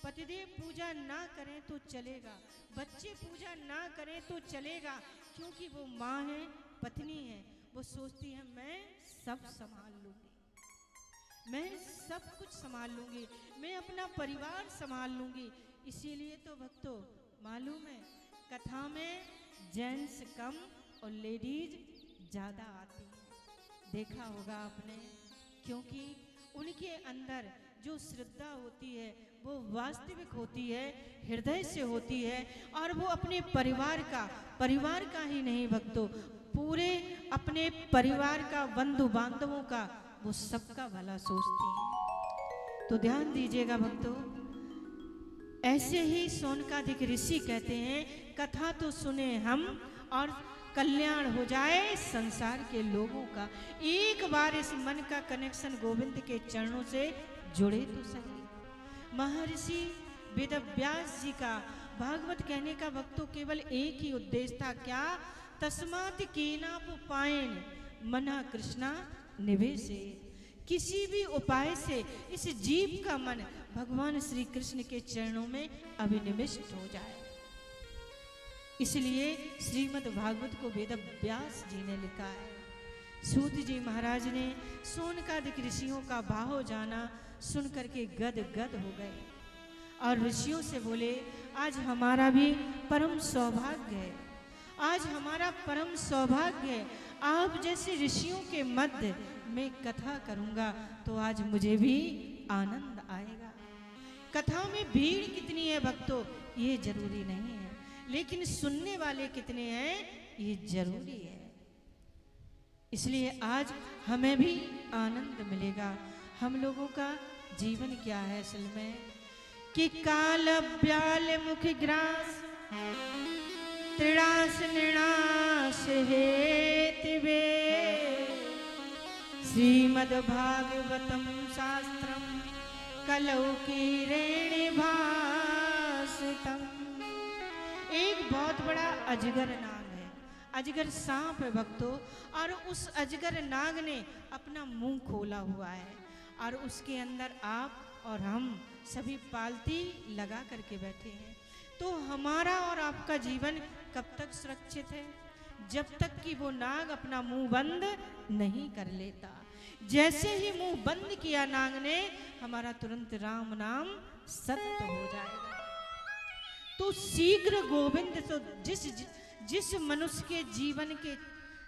पतिदेव पूजा ना करें तो चलेगा, बच्चे पूजा ना करें तो चलेगा, क्योंकि वो माँ है, पत्नी है। वो सोचती है मैं सब संभाल लूँगी, मैं सब कुछ संभाल लूँगी, मैं अपना परिवार संभाल लूँगी। इसीलिए तो भक्तों मालूम है कथा में जेंट्स कम और लेडीज ज़्यादा आती हैं, देखा होगा आपने, क्योंकि उनके अंदर जो श्रद्धा होती है वो वास्तविक होती है, हृदय से होती है, और वो अपने परिवार का ही नहीं भक्तों, पूरे अपने परिवार का, बंधु बांधवों का, वो सबका भला सोचती हैं। तो ध्यान दीजिएगा भक्तों, ऐसे ही सोनकादिक ऋषि कहते हैं कथा तो सुने हम और कल्याण हो जाए संसार के लोगों का। एक बार इस मन का कनेक्शन गोविंद के चरणों से जुड़े तो सही। महर्षि वेदव्यास जी का भागवत कहने का भक्तों केवल एक ही उद्देश्य था, क्या? तस्मात् केनापुपायेन मनः कृष्णा निवेशे, किसी भी उपाय से इस जीव का मन भगवान श्री कृष्ण के चरणों में अभिनिविष्ट हो जाए। इसलिए श्रीमद् भागवत को वेदव्यास जी ने लिखा है। सूत जी महाराज ने सोनकादिक ऋषियों का भाव जाना, सुन करके गद गद हो गए और ऋषियों से बोले आज हमारा भी परम सौभाग्य है, आज हमारा परम सौभाग्य है, आप जैसे ऋषियों के मध्य में कथा करूंगा तो आज मुझे भी आनंद आएगा। कथा में भीड़ कितनी है भक्तों ये जरूरी नहीं है, लेकिन सुनने वाले कितने हैं ये जरूरी है। इसलिए आज हमें भी आनंद मिलेगा। हम लोगों का जीवन क्या है असल में कि काल ब्याल मुख ग्रास त्रिणास निर्णास हेतिवे श्रीमद् भागवतम शास्त्रम कलौ कीरेण भासितम। एक बहुत बड़ा अजगर नाग है, अजगर सांप है भक्तों, और उस अजगर नाग ने अपना मुंह खोला हुआ है और उसके अंदर आप और हम सभी पालती लगा करके बैठे हैं। तो हमारा और आपका जीवन कब तक सुरक्षित है? जब तक कि वो नाग अपना मुंह बंद नहीं कर लेता। जैसे ही मुंह बंद किया नाग ने, हमारा तुरंत राम नाम सत्य हो जाएगा। तो शीघ्र गोविंद, तो जिस मनुष्य के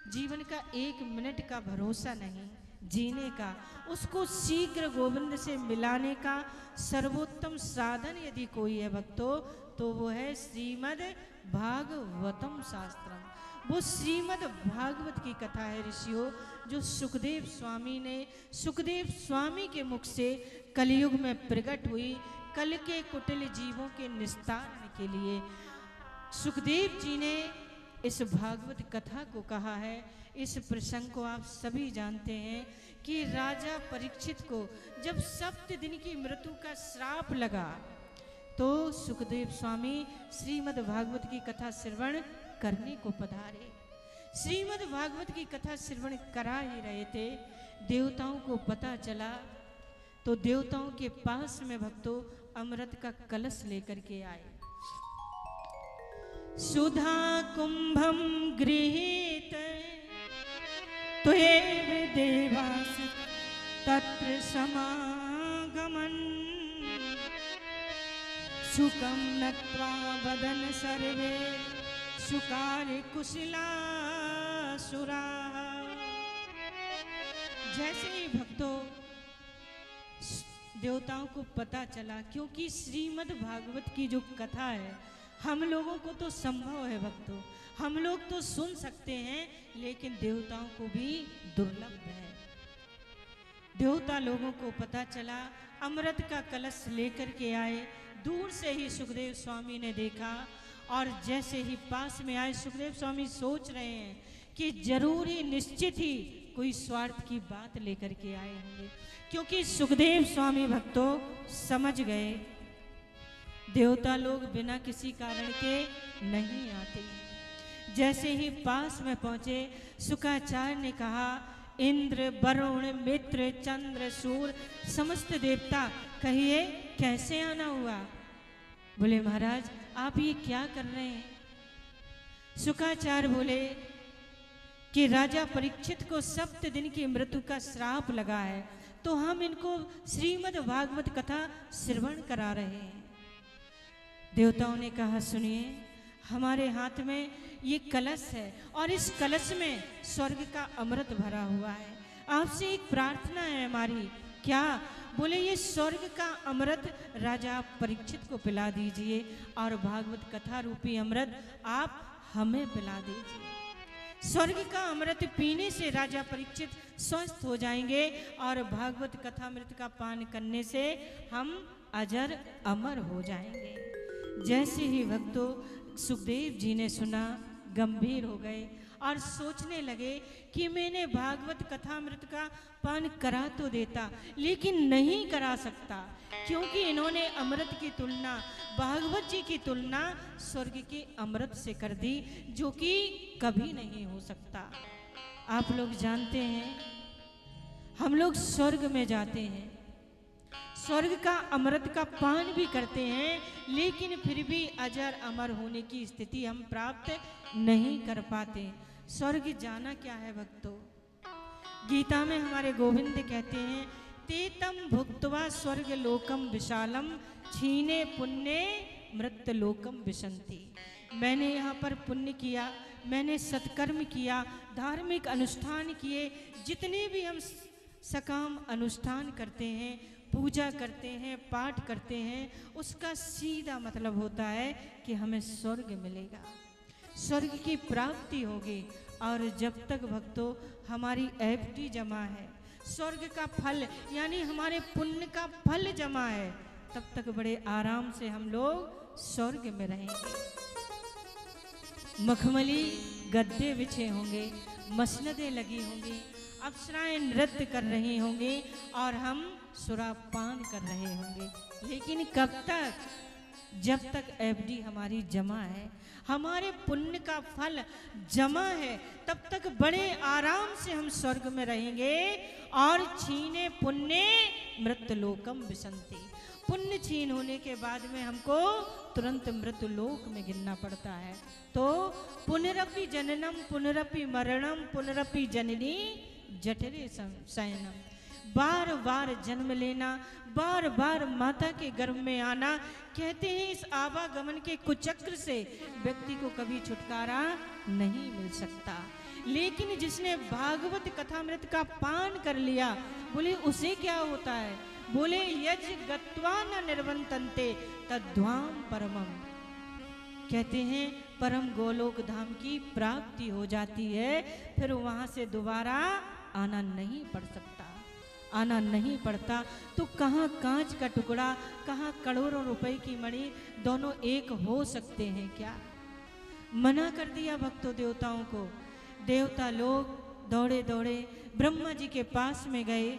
जीवन का एक मिनट का भरोसा नहीं जीने का, उसको शीघ्र गोविंद से मिलाने का सर्वोत्तम साधन यदि कोई है भक्तों तो वो है श्रीमद् भागवतम शास्त्रम। वो श्रीमद् भागवत की कथा है ऋषियों, जो सुखदेव स्वामी के मुख से कलयुग में प्रकट हुई, कल के कुटिल जीवों के निस्तारण के लिए। सुखदेव जी ने इस भागवत कथा को कहा है। इस प्रसंग को आप सभी जानते हैं कि राजा परीक्षित को जब 7 दिन की मृत्यु का श्राप लगा तो सुखदेव स्वामी श्रीमद् भागवत की कथा श्रवण करने को पधारे। श्रीमद् भागवत की कथा श्रवण करा ही रहे थे, देवताओं को पता चला तो देवताओं के पास में भक्तों अमृत का कलश लेकर के आए। सुधा कुंभम गृहीत त्वेव देवास तत्र समागमन् सुखम नत्वा वदन सर्वे सुकार्य कुशला सुरा। जैसे ही भक्तों देवताओं को पता चला, क्योंकि श्रीमद् भागवत की जो कथा है हम लोगों को तो संभव है भक्तों, हम लोग तो सुन सकते हैं, लेकिन देवताओं को भी दुर्लभ है। देवता लोगों को पता चला, अमृत का कलश लेकर के आए। दूर से ही सुखदेव स्वामी ने देखा और जैसे ही पास में आए, सुखदेव स्वामी सोच रहे हैं कि जरूरी निश्चित ही कोई स्वार्थ की बात लेकर के आए होंगे, क्योंकि सुखदेव स्वामी भक्तों समझ गए देवता लोग बिना किसी कारण के नहीं आते। जैसे ही पास में पहुंचे, शुक्राचार्य ने कहा इंद्र वरुण मित्र चंद्र सूर्य समस्त देवता, कहिए कैसे आना हुआ? बोले महाराज आप ये क्या कर रहे हैं? शुकाचार्य बोले कि राजा परीक्षित को 7 दिन की मृत्यु का श्राप लगा है, तो हम इनको श्रीमद् भागवत कथा श्रवण करा रहे हैं। देवताओं ने कहा सुनिए, हमारे हाथ में ये कलश है और इस कलश में स्वर्ग का अमृत भरा हुआ है। आपसे एक प्रार्थना है हमारी। क्या? बोले ये स्वर्ग का अमृत राजा परीक्षित को पिला दीजिए और भागवत कथा रूपी अमृत आप हमें पिला दीजिए। स्वर्ग का अमृत पीने से राजा परीक्षित स्वस्थ हो जाएंगे और भागवत कथा अमृत का पान करने से हम अजर अमर हो जाएंगे। जैसे ही भक्तों सुखदेव जी ने सुना, गंभीर हो गए और सोचने लगे कि मैंने भागवत कथामृत का पान करा तो देता, लेकिन नहीं करा सकता, क्योंकि इन्होंने अमृत की तुलना, भागवत जी की तुलना स्वर्ग के अमृत से कर दी, जो कि कभी नहीं हो सकता। आप लोग जानते हैं, हम लोग स्वर्ग में जाते हैं, स्वर्ग का अमृत का पान भी करते हैं, लेकिन फिर भी अजर अमर होने की स्थिति हम प्राप्त नहीं कर पाते। स्वर्ग जाना क्या है भक्तों? गीता में हमारे गोविंद कहते हैं, तेतम भुक्त्वा स्वर्ग लोकम विशालम छीने पुण्य मृत्यु लोकम विशंति। मैंने यहाँ पर पुण्य किया, मैंने सत्कर्म किया, धार्मिक अनुष्ठान किए, जितने भी हम सकाम अनुष्ठान करते हैं, पूजा करते हैं, पाठ करते हैं, उसका सीधा मतलब होता है कि हमें स्वर्ग मिलेगा, स्वर्ग की प्राप्ति होगी। और जब तक भक्तों हमारी एफडी जमा है, स्वर्ग का फल यानी हमारे पुण्य का फल जमा है, तब तक बड़े आराम से हम लोग स्वर्ग में रहेंगे। मखमली गद्दे बिछे होंगे, मसनदें लगी होंगी, अप्सराएं नृत्य कर रही होंगी और हम सुरापान कर रहे होंगे। लेकिन कब तक? जब तक एफडी हमारी जमा है, हमारे पुण्य का फल जमा है, तब तक बड़े आराम से हम स्वर्ग में रहेंगे। और छीने पुण्य मृत्यु लोकम विशंति, पुण्य छीन होने के बाद में हमको तुरंत मृत्यु लोक में गिरना पड़ता है। तो पुनरपि जननम पुनरपि मरणम पुनरपि जननी जठरे शयनम, बार बार जन्म लेना, बार बार माता के गर्भ में आना। कहते हैं इस आवागमन के कुचक्र से व्यक्ति को कभी छुटकारा नहीं मिल सकता। लेकिन जिसने भागवत कथामृत का पान कर लिया, बोले उसे क्या होता है? बोले यज गत्वा न निर्वंतन्ते तद्धाम परमम। कहते हैं परम गोलोक धाम की प्राप्ति हो जाती है, फिर वहां से दोबारा आना नहीं पड़ सकता, आना नहीं पड़ता। तो कहाँ कांच का टुकड़ा, कहाँ करोड़ों रुपए की मणि, दोनों एक हो सकते हैं क्या? मना कर दिया भक्तों देवताओं को। देवता लोग दौड़े दौड़े ब्रह्मा जी के पास में गए।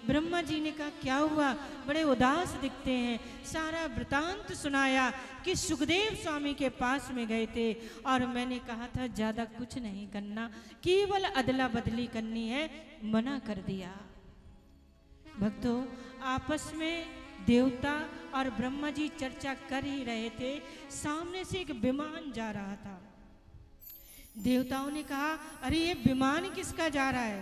ब्रह्मा जी ने कहा क्या हुआ? बड़े उदास दिखते हैं। सारा वृतांत सुनाया कि सुखदेव स्वामी के पास में गए थे और मैंने कहा था ज्यादा कुछ नहीं करना, केवल अदला बदली करनी है, मना कर दिया। भक्तों आपस में देवता और ब्रह्मा जी चर्चा कर ही रहे थे, सामने से एक विमान जा रहा था। देवताओं ने कहा अरे ये विमान किसका जा रहा है?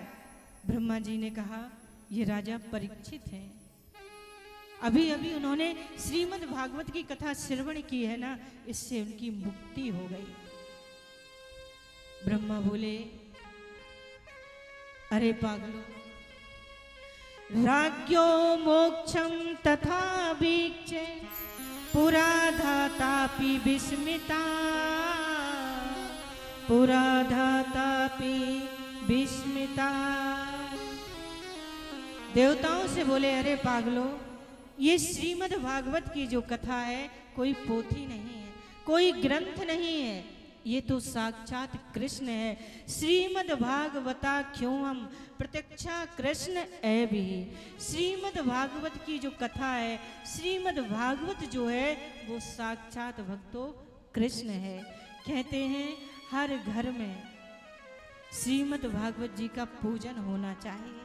ब्रह्मा जी ने कहा ये राजा परीक्षित हैं, अभी अभी उन्होंने श्रीमद् भागवत की कथा श्रवण की है ना, इससे उनकी मुक्ति हो गई। ब्रह्मा बोले अरे पागलों, राज्ञो मोक्षम तथा वीक्षे पुरा धातापि विस्मिता, पुरा धातापि विस्मिता। देवताओं से बोले अरे पागलों, ये श्रीमद् भागवत की जो कथा है कोई पोथी नहीं है, कोई ग्रंथ नहीं है, ये तो साक्षात कृष्ण है। श्रीमद् भागवता क्यों हम प्रत्यक्षा कृष्ण भी। श्रीमद् भागवत की जो कथा है, श्रीमद् भागवत जो है वो साक्षात भक्तों कृष्ण है। कहते हैं हर घर में श्रीमद् भागवत जी का पूजन होना चाहिए।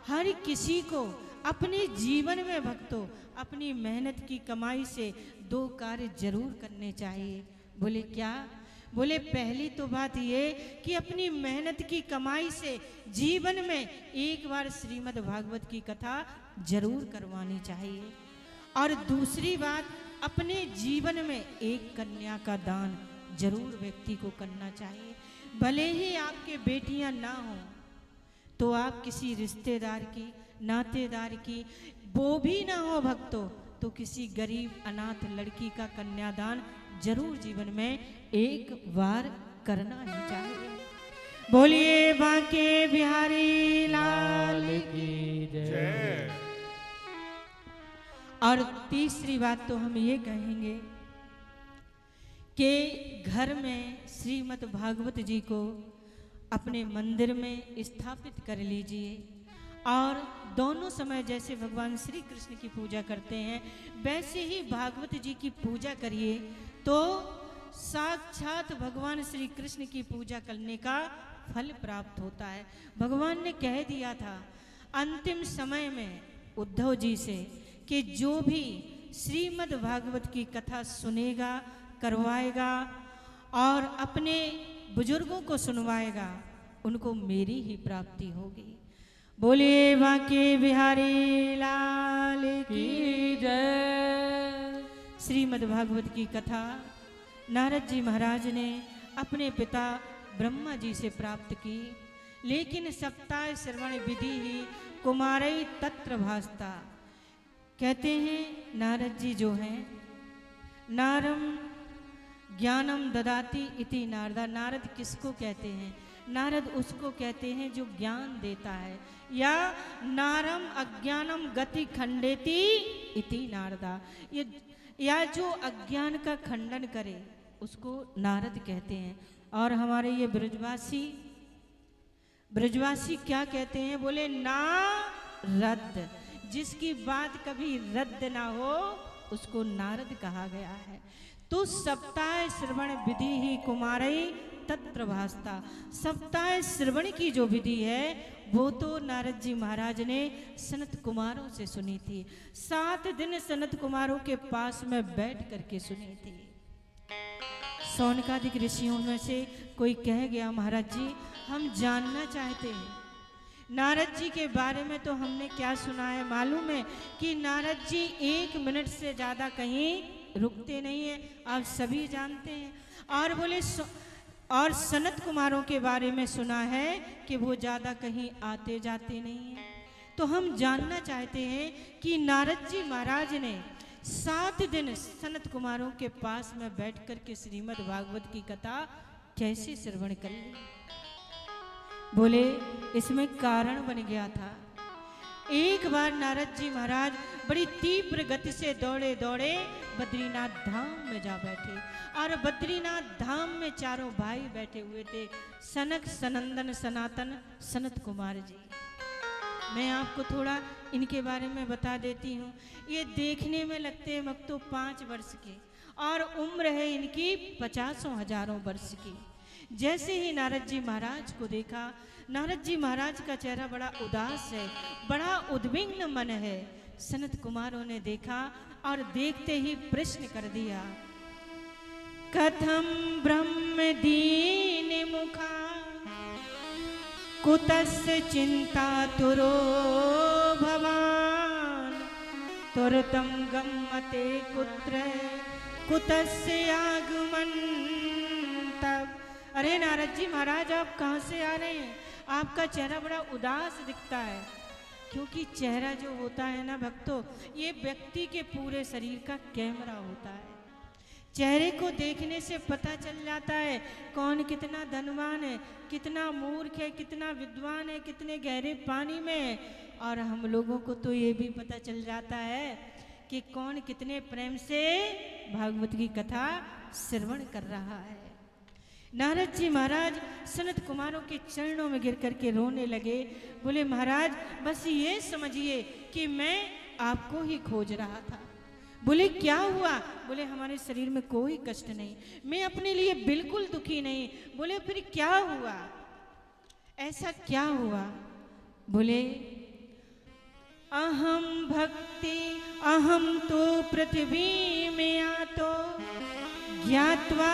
हर किसी को अपने जीवन में भक्तों अपनी मेहनत की कमाई से 2 कार्य जरूर करने चाहिए। बोले क्या? बोले पहली तो बात ये कि अपनी मेहनत की कमाई से जीवन में एक बार श्रीमद् भागवत की कथा जरूर करवानी चाहिए। और दूसरी बात, अपने जीवन में एक कन्या का दान जरूर व्यक्ति को करना चाहिए। भले ही आपके बेटियां ना हो तो आप किसी रिश्तेदार की, नातेदार की, वो भी ना हो भक्तों तो किसी गरीब अनाथ लड़की का कन्यादान जरूर जीवन में एक बार करना ही चाहिए। बोलिए बांके बिहारी लाल की जय। और तीसरी बात तो हम ये कहेंगे कि घर में श्रीमद् भागवत जी को अपने मंदिर में स्थापित कर लीजिए और दोनों समय जैसे भगवान श्री कृष्ण की पूजा करते हैं वैसे ही भागवत जी की पूजा करिए तो साक्षात भगवान श्री कृष्ण की पूजा करने का फल प्राप्त होता है। भगवान ने कह दिया था अंतिम समय में उद्धव जी से कि जो भी श्रीमद् भागवत की कथा सुनेगा, करवाएगा और अपने बुजुर्गों को सुनवाएगा उनको मेरी ही प्राप्ति होगी। बोलिए बांके बिहारी लाल की जय। श्रीमद् भागवत की कथा नारद जी महाराज ने अपने पिता ब्रह्मा जी से प्राप्त की, लेकिन सप्ताह श्रवण विधि ही कुमारई तत्र भासता। कहते हैं नारद जी जो हैं नारम ज्ञानम ददाति इति नारदा। नारद किसको कहते हैं? नारद उसको कहते हैं जो ज्ञान देता है, या नारम अज्ञानम गति खंडेति इति नारदा। ये या जो अज्ञान का खंडन करे उसको नारद कहते हैं। और हमारे ये ब्रजवासी क्या कहते हैं? बोले ना रद्द, जिसकी बात कभी रद्द ना हो उसको नारद कहा गया है। तो सप्ताह श्रवण विधि ही कुमारई तत्र भासता। सप्ताह श्रवण की जो विधि है वो तो नारद जी महाराज ने सनत कुमारों से सुनी थी। 7 दिन सनत कुमारों के पास में बैठ करके सुनी थी। सौनकादिक ऋषियों में से कोई कह गया महाराज जी हम जानना चाहते हैं नारद जी के बारे में। तो हमने क्या सुना है मालूम है कि नारद जी 1 मिनट से ज़्यादा कहीं रुकते नहीं है, आप सभी जानते हैं। और बोले और सनत कुमारों के बारे में सुना है कि वो ज़्यादा कहीं आते जाते नहीं हैं। तो हम जानना चाहते हैं कि नारद जी महाराज ने 7 दिन सनत कुमारों के पास में बैठ कर के श्रीमद् भागवत की कथा कैसे श्रवण कर ली। बोले इसमें कारण बन गया था। एक बार नारद जी महाराज बड़ी तीव्र गति से दौड़े दौड़े बद्रीनाथ धाम में जा बैठे और बद्रीनाथ धाम में चारों भाई बैठे हुए थे, सनक, सनंदन, सनातन, सनत कुमार जी। मैं आपको थोड़ा इनके बारे में बता देती हूँ। ये देखने में लगते हैं भक्तों 5 वर्ष के और उम्र है इनकी 50,000 वर्ष की। जैसे ही नारद जी महाराज को देखा, नारद जी महाराज का चेहरा बड़ा उदास है, बड़ा उद्विग्न मन है। सनत कुमारों ने देखा और देखते ही प्रश्न कर दिया, कथम ब्रह्म दीन मुखा कुतस्य चिंता तुरो भवान तुरतम गम्मते कुत्र कुतस्य आगमन। तब अरे नारद जी महाराज आप कहाँ से आ रहे हैं? आपका चेहरा बड़ा उदास दिखता है। क्योंकि चेहरा जो होता है ना भक्तों, ये व्यक्ति के पूरे शरीर का कैमरा होता है। चेहरे को देखने से पता चल जाता है कौन कितना धनवान है, कितना मूर्ख है, कितना विद्वान है, कितने गहरे पानी में है। और हम लोगों को तो ये भी पता चल जाता है कि कौन कितने प्रेम से भागवत की कथा श्रवण कर रहा है। नारद जी महाराज सनत कुमारों के चरणों में गिर करके रोने लगे। बोले महाराज बस ये समझिए कि मैं आपको ही खोज रहा था। बोले क्या हुआ? बोले हमारे शरीर में कोई कष्ट नहीं, मैं अपने लिए बिल्कुल दुखी नहीं। बोले फिर क्या हुआ? ऐसा क्या हुआ? बोले अहम भक्ति अहम तो पृथ्वी में आतो ज्ञात्वा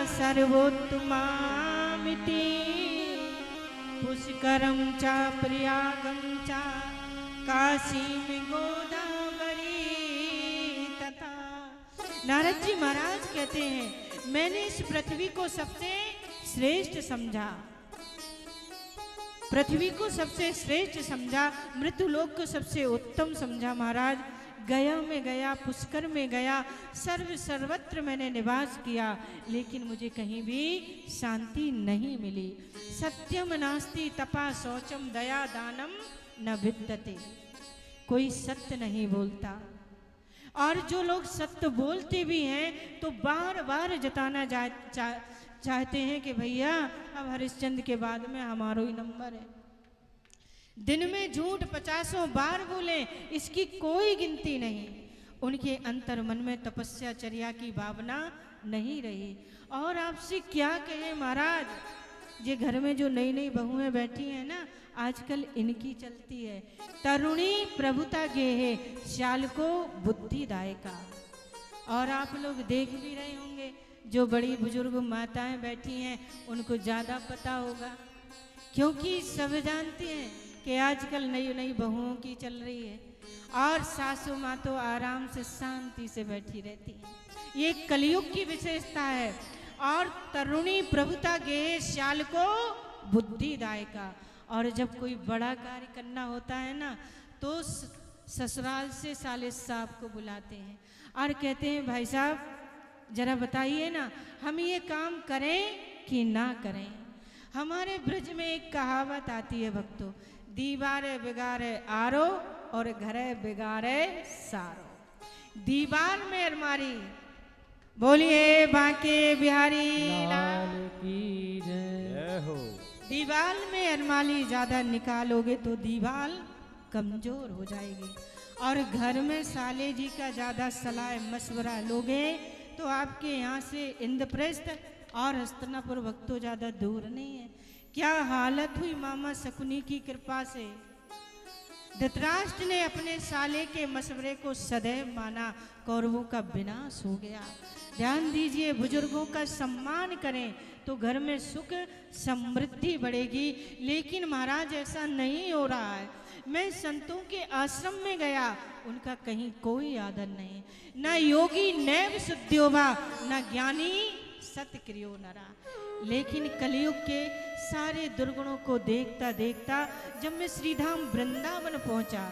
सर्वोत्तमामिति पुष्करम चा प्रयागम चा काशी में गोदावरी तथा। नारद जी महाराज कहते हैं मैंने इस पृथ्वी को सबसे श्रेष्ठ समझा, पृथ्वी को सबसे श्रेष्ठ समझा, मृत्युलोक को सबसे उत्तम समझा महाराज। गया में गया, पुष्कर में गया, सर्वत्र मैंने निवास किया, लेकिन मुझे कहीं भी शांति नहीं मिली। सत्यम नास्ति तपा शौचम दया दानम न विद्यते, कोई सत्य नहीं बोलता, और जो लोग सत्य बोलते भी हैं तो बार बार जताना चाहते हैं कि भैया अब हरिश्चंद्र के बाद में हमारा ही नंबर है। दिन में झूठ 50 बार बोले, इसकी कोई गिनती नहीं। उनके अंतर मन में तपस्या चर्या की भावना नहीं रही। और आपसे क्या कहें महाराज, ये घर में जो नई नई बहुएं बैठी हैं ना, आजकल इनकी चलती है। तरुणी प्रभुता गेहे श्याल को बुद्धिदायका। और आप लोग देख भी रहे होंगे, जो बड़ी बुजुर्ग माताएं बैठी हैं उनको ज़्यादा पता होगा, क्योंकि सब जानते हैं कि आजकल नई नई बहुओं की चल रही है, और सासू माँ तो आराम से शांति से बैठी रहती हैं। ये कलयुग की विशेषता है। और तरुणी प्रभुता गेहे श्याल को बुद्धिदायका। और जब कोई बड़ा कार्य करना होता है ना, तो ससुराल से साले साहब को बुलाते हैं और कहते हैं भाई साहब जरा बताइए ना, हम ये काम करें कि ना करें। हमारे ब्रज में एक कहावत आती है भक्तों, दीवारे बिगाड़े आरो और घरे बिगाड़े सारो। दीवार में अलमारी, बोलिए बांके बिहारी लाल की जय हो। दीवार में अलमारी ज्यादा निकालोगे तो दीवार कमजोर हो जाएगी, और घर में साले जी का ज्यादा सलाह मशवरा लोगे तो आपके यहाँ से इंद्रप्रस्थ और हस्तिनापुर भक्तों ज्यादा दूर नहीं है। क्या हालत हुई मामा शकुनी की कृपा से। धृतराष्ट्र ने अपने साले के मशवरे को सदैव माना, कौरवों का विनाश हो गया। ध्यान दीजिए, बुजुर्गों का सम्मान करें तो घर में सुख समृद्धि बढ़ेगी। लेकिन महाराज ऐसा नहीं हो रहा है। मैं संतों के आश्रम में गया, उनका कहीं कोई आदर नहीं, न योगी नैव शुद्ध्योवा न ज्ञानी सत्क्रियो नरा। लेकिन कलयुग के सारे दुर्गुणों को देखता देखता जब मैं श्रीधाम वृंदावन पहुंचा,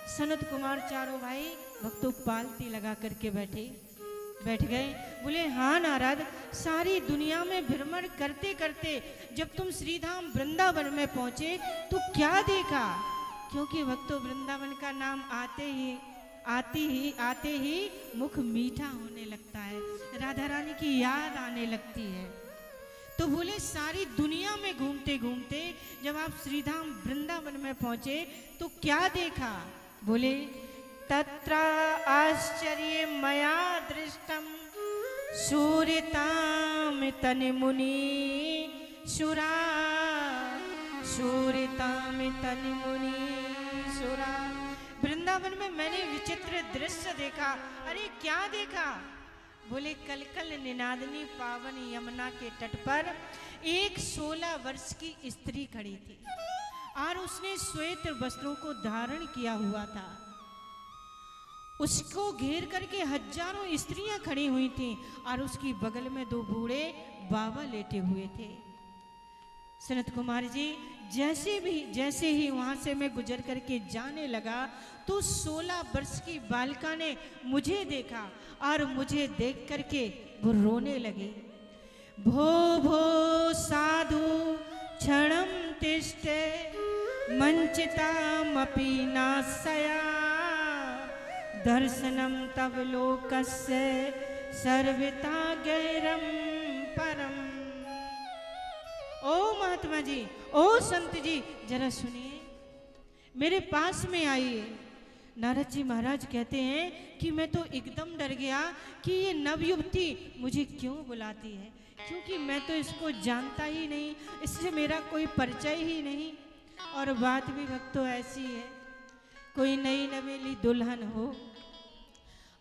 सनत कुमार चारों भाई भक्तों पालती लगा करके बैठ गए। बोले हाँ नारद, सारी दुनिया में भ्रमण करते करते जब तुम श्रीधाम वृंदावन में पहुंचे तो क्या देखा? क्योंकि भक्तों वृंदावन का नाम आते ही मुख मीठा होने लगता है, राधा रानी की याद आने लगती है। तो बोले सारी दुनिया में घूमते घूमते जब आप श्रीधाम वृंदावन में पहुंचे तो क्या देखा? बोले तत्र आश्चर्य मया दृष्टम सूर्यताम तनि मुनि सुरा, सूर्यताम तनि मुनि सुरा। वृंदावन में मैंने विचित्र दृश्य देखा। अरे क्या देखा? बोले कल कल निनादनी पावन यमुना के तट पर एक 16 वर्ष की स्त्री खड़ी थी और उसने श्वेत वस्त्रों को धारण किया हुआ था। उसको घेर करके हजारों स्त्रियां खड़ी हुई थीं और उसकी बगल में 2 बूढ़े बाबा लेटे हुए थे। सनत कुमार जी जैसे ही वहां से मैं गुजर करके जाने लगा तो 16 वर्ष की बालिका ने मुझे देखा और मुझे देख करके वो रोने लगे। भो भो साधु क्षणम तिष्ठे मंचितामपि नाशया, दर्शनम तव लोकस्य सर्वथा गैरम परम। ओ महात्मा जी, ओ संत जी, जरा सुनिए, मेरे पास में आइए। नारद जी महाराज कहते हैं कि मैं तो एकदम डर गया कि ये नवयुवती मुझे क्यों बुलाती है, क्योंकि मैं तो इसको जानता ही नहीं, इससे मेरा कोई परिचय ही नहीं। और बात भी भक्तों ऐसी है, कोई नई नवेली दुल्हन हो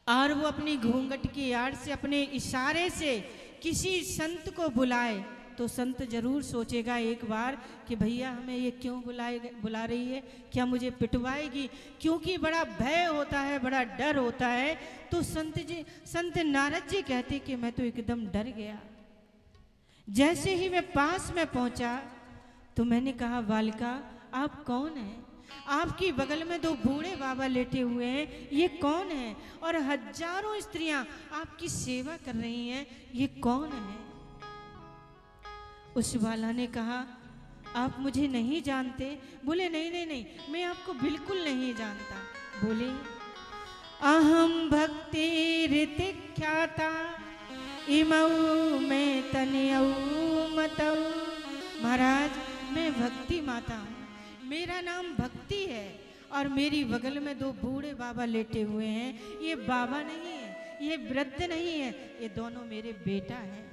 और वो अपनी घूंघट की आड़ से अपने इशारे से किसी संत को बुलाए, तो संत जरूर सोचेगा एक बार कि भैया हमें ये क्यों बुला रही है, क्या मुझे पिटवाएगी, क्योंकि बड़ा भय होता है, बड़ा डर होता है। तो संत नारद जी कहते कि मैं तो एकदम डर गया। जैसे ही मैं पास में पहुंचा तो मैंने कहा, बालिका आप कौन हैं? आपकी बगल में दो बूढ़े बाबा लेटे हुए हैं, ये कौन है? और हजारों स्त्रियां आपकी सेवा कर रही हैं, ये कौन है? उस बाला ने कहा, आप मुझे नहीं जानते? बोले नहीं नहीं नहीं, मैं आपको बिल्कुल नहीं जानता। बोले, अहम भक्ति ऋतिख्याता इमऊ में तनियऊ मतऊ। महाराज, मैं भक्ति माता हूँ, मेरा नाम भक्ति है, और मेरी बगल में दो बूढ़े बाबा लेटे हुए हैं, ये बाबा नहीं है, ये वृद्ध नहीं है, ये दोनों मेरे बेटा हैं।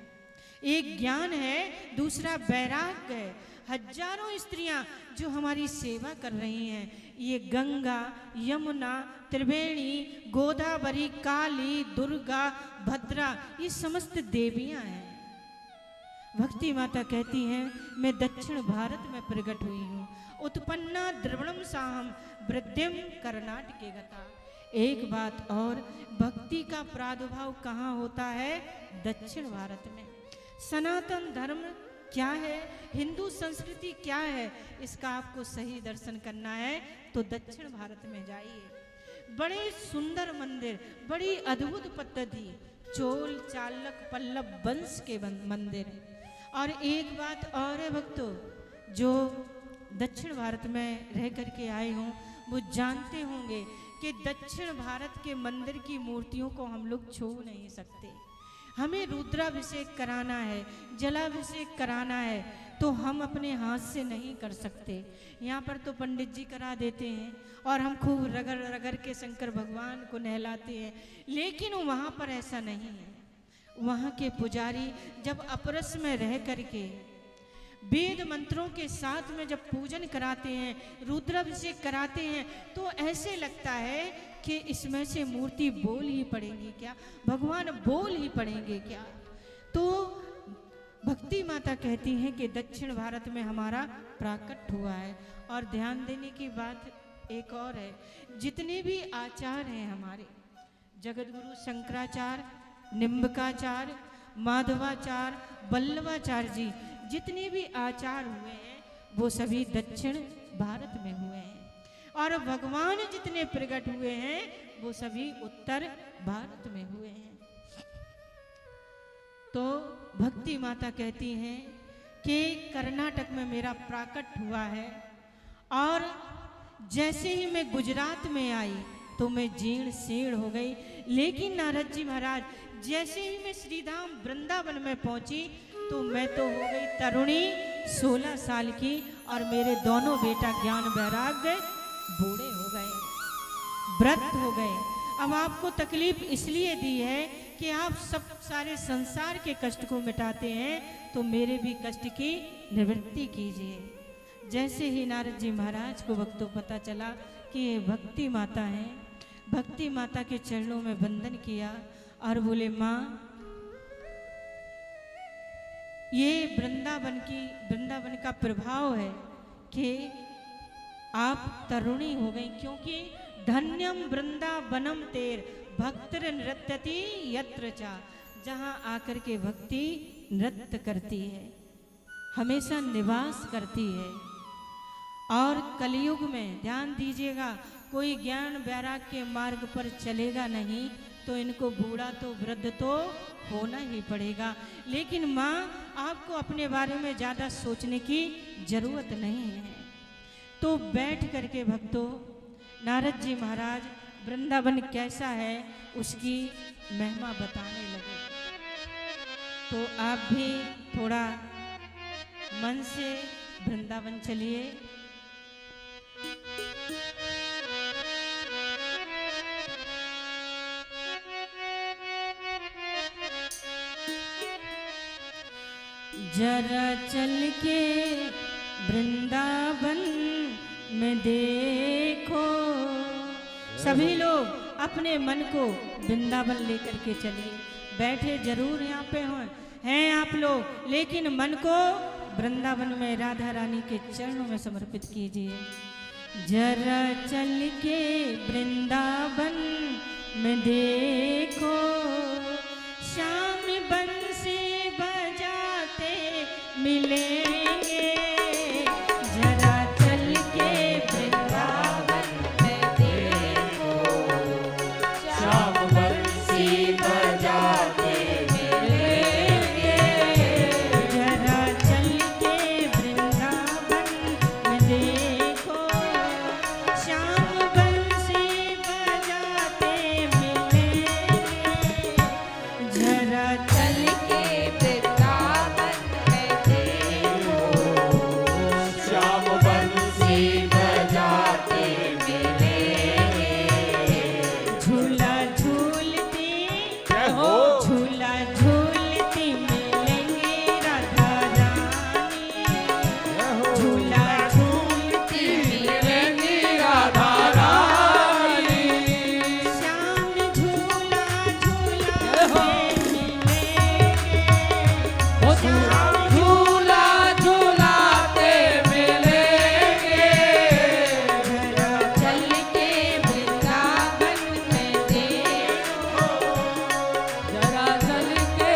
एक ज्ञान है, दूसरा वैराग्य है। हजारों स्त्रियां जो हमारी सेवा कर रही हैं, ये गंगा, यमुना, त्रिवेणी, गोदावरी, काली, दुर्गा, भद्रा, ये समस्त देवियां हैं। भक्ति माता कहती हैं, मैं दक्षिण भारत में प्रकट हुई हूँ। उत्पन्ना द्रवणम साहम वृद्धिम कर्नाटके गता। एक बात और, भक्ति का प्रादुर्भाव कहाँ होता है? दक्षिण भारत में। सनातन धर्म क्या है, हिंदू संस्कृति क्या है, इसका आपको सही दर्शन करना है तो दक्षिण भारत में जाइए। बड़े सुंदर मंदिर, बड़ी अद्भुत पद्धति, चोल चालक पल्लव वंश के मंदिर। और एक बात और है भक्तों, जो दक्षिण भारत में रह करके आए हों वो जानते होंगे कि दक्षिण भारत के मंदिर की मूर्तियों को हम लोग छू नहीं सकते। हमें रुद्राभिषेक कराना है, जलाभिषेक कराना है, तो हम अपने हाथ से नहीं कर सकते। यहाँ पर तो पंडित जी करा देते हैं और हम खूब रगड़ रगड़ के शंकर भगवान को नहलाते हैं, लेकिन वहाँ पर ऐसा नहीं है। वहाँ के पुजारी जब अपरस में रह करके वेद मंत्रों के साथ में जब पूजन कराते हैं, रुद्राभिषेक कराते हैं, तो ऐसे लगता है कि इसमें से मूर्ति बोल ही पड़ेंगी क्या, भगवान बोल ही पड़ेंगे क्या। तो भक्ति माता कहती हैं कि दक्षिण भारत में हमारा प्राकट हुआ है। और ध्यान देने की बात एक और है, जितने भी आचार हैं हमारे, जगतगुरु शंकराचार्य, निम्बकाचार्य, माधवाचार्य, वल्लभाचार्य जी, जितने भी आचार हुए हैं वो सभी दक्षिण भारत में हुए हैं। और भगवान जितने प्रकट हुए हैं वो सभी उत्तर भारत में हुए हैं। तो भक्ति माता कहती हैं कि कर्नाटक में मेरा प्राकट हुआ है, और जैसे ही मैं गुजरात में आई तो मैं जीर्ण शीर्ण हो गई। लेकिन नारद जी महाराज, जैसे ही मैं श्रीधाम वृंदावन में पहुंची तो मैं तो हो गई तरुणी 16 साल की, और मेरे दोनों बेटा ज्ञान वैराग्य बूढ़े हो गए, व्रत हो गए। अब आपको तकलीफ इसलिए दी है कि आप सब सारे संसार के कष्ट को मिटाते हैं, तो मेरे भी कष्ट की निवृत्ति कीजिए। जैसे ही नारद जी महाराज को वक्तों पता चला कि ये भक्ति माता हैं, भक्ति माता के चरणों में वंदन किया और बोले, माँ ये वृंदावन का प्रभाव है कि आप तरुणी हो गई, क्योंकि धन्यम वृंदावनम तेर भक्तर नृत्यति यत्र चा। जहाँ आकर के भक्ति नृत्य करती है, हमेशा निवास करती है। और कलयुग में ध्यान दीजिएगा, कोई ज्ञान वैराग्य के मार्ग पर चलेगा नहीं तो इनको बूढ़ा तो वृद्ध तो होना ही पड़ेगा। लेकिन माँ, आपको अपने बारे में ज़्यादा सोचने की जरूरत नहीं है। तो बैठ करके भक्तों, नारद जी महाराज वृंदावन कैसा है उसकी महिमा बताने लगे। तो आप भी थोड़ा मन से वृंदावन चलिए। जरा चल के वृंदावन में देखो, सभी लोग अपने मन को वृंदावन लेकर के चलिए। बैठे जरूर यहाँ पे हैं आप लोग, लेकिन मन को वृंदावन में राधा रानी के चरणों में समर्पित कीजिए। जरा चल के वृंदावन में देखो, श्याम बंसी बजाते मिलेंगे। जरा चल के वृंदावन में देखो, श्याम बंसी बजाते मिलेंगे। जरा चल के वृंदावन में देखो, श्याम बंसी बजाते मिलेंगे। जरा चल के वृंदावन में देखो, श्याम बंसी बजाते मिलेंगे। झूला झूलती जय हो। झूला झूलती मिलेंगे राधा रानी। झूला झूलती मिलेंगी राधा रानी। श्याम झूला झूला मिलेंगे। श्याम झूला झूलाते मिलेंगे। जरा चल के वृंदावन में देखो, जरा चल के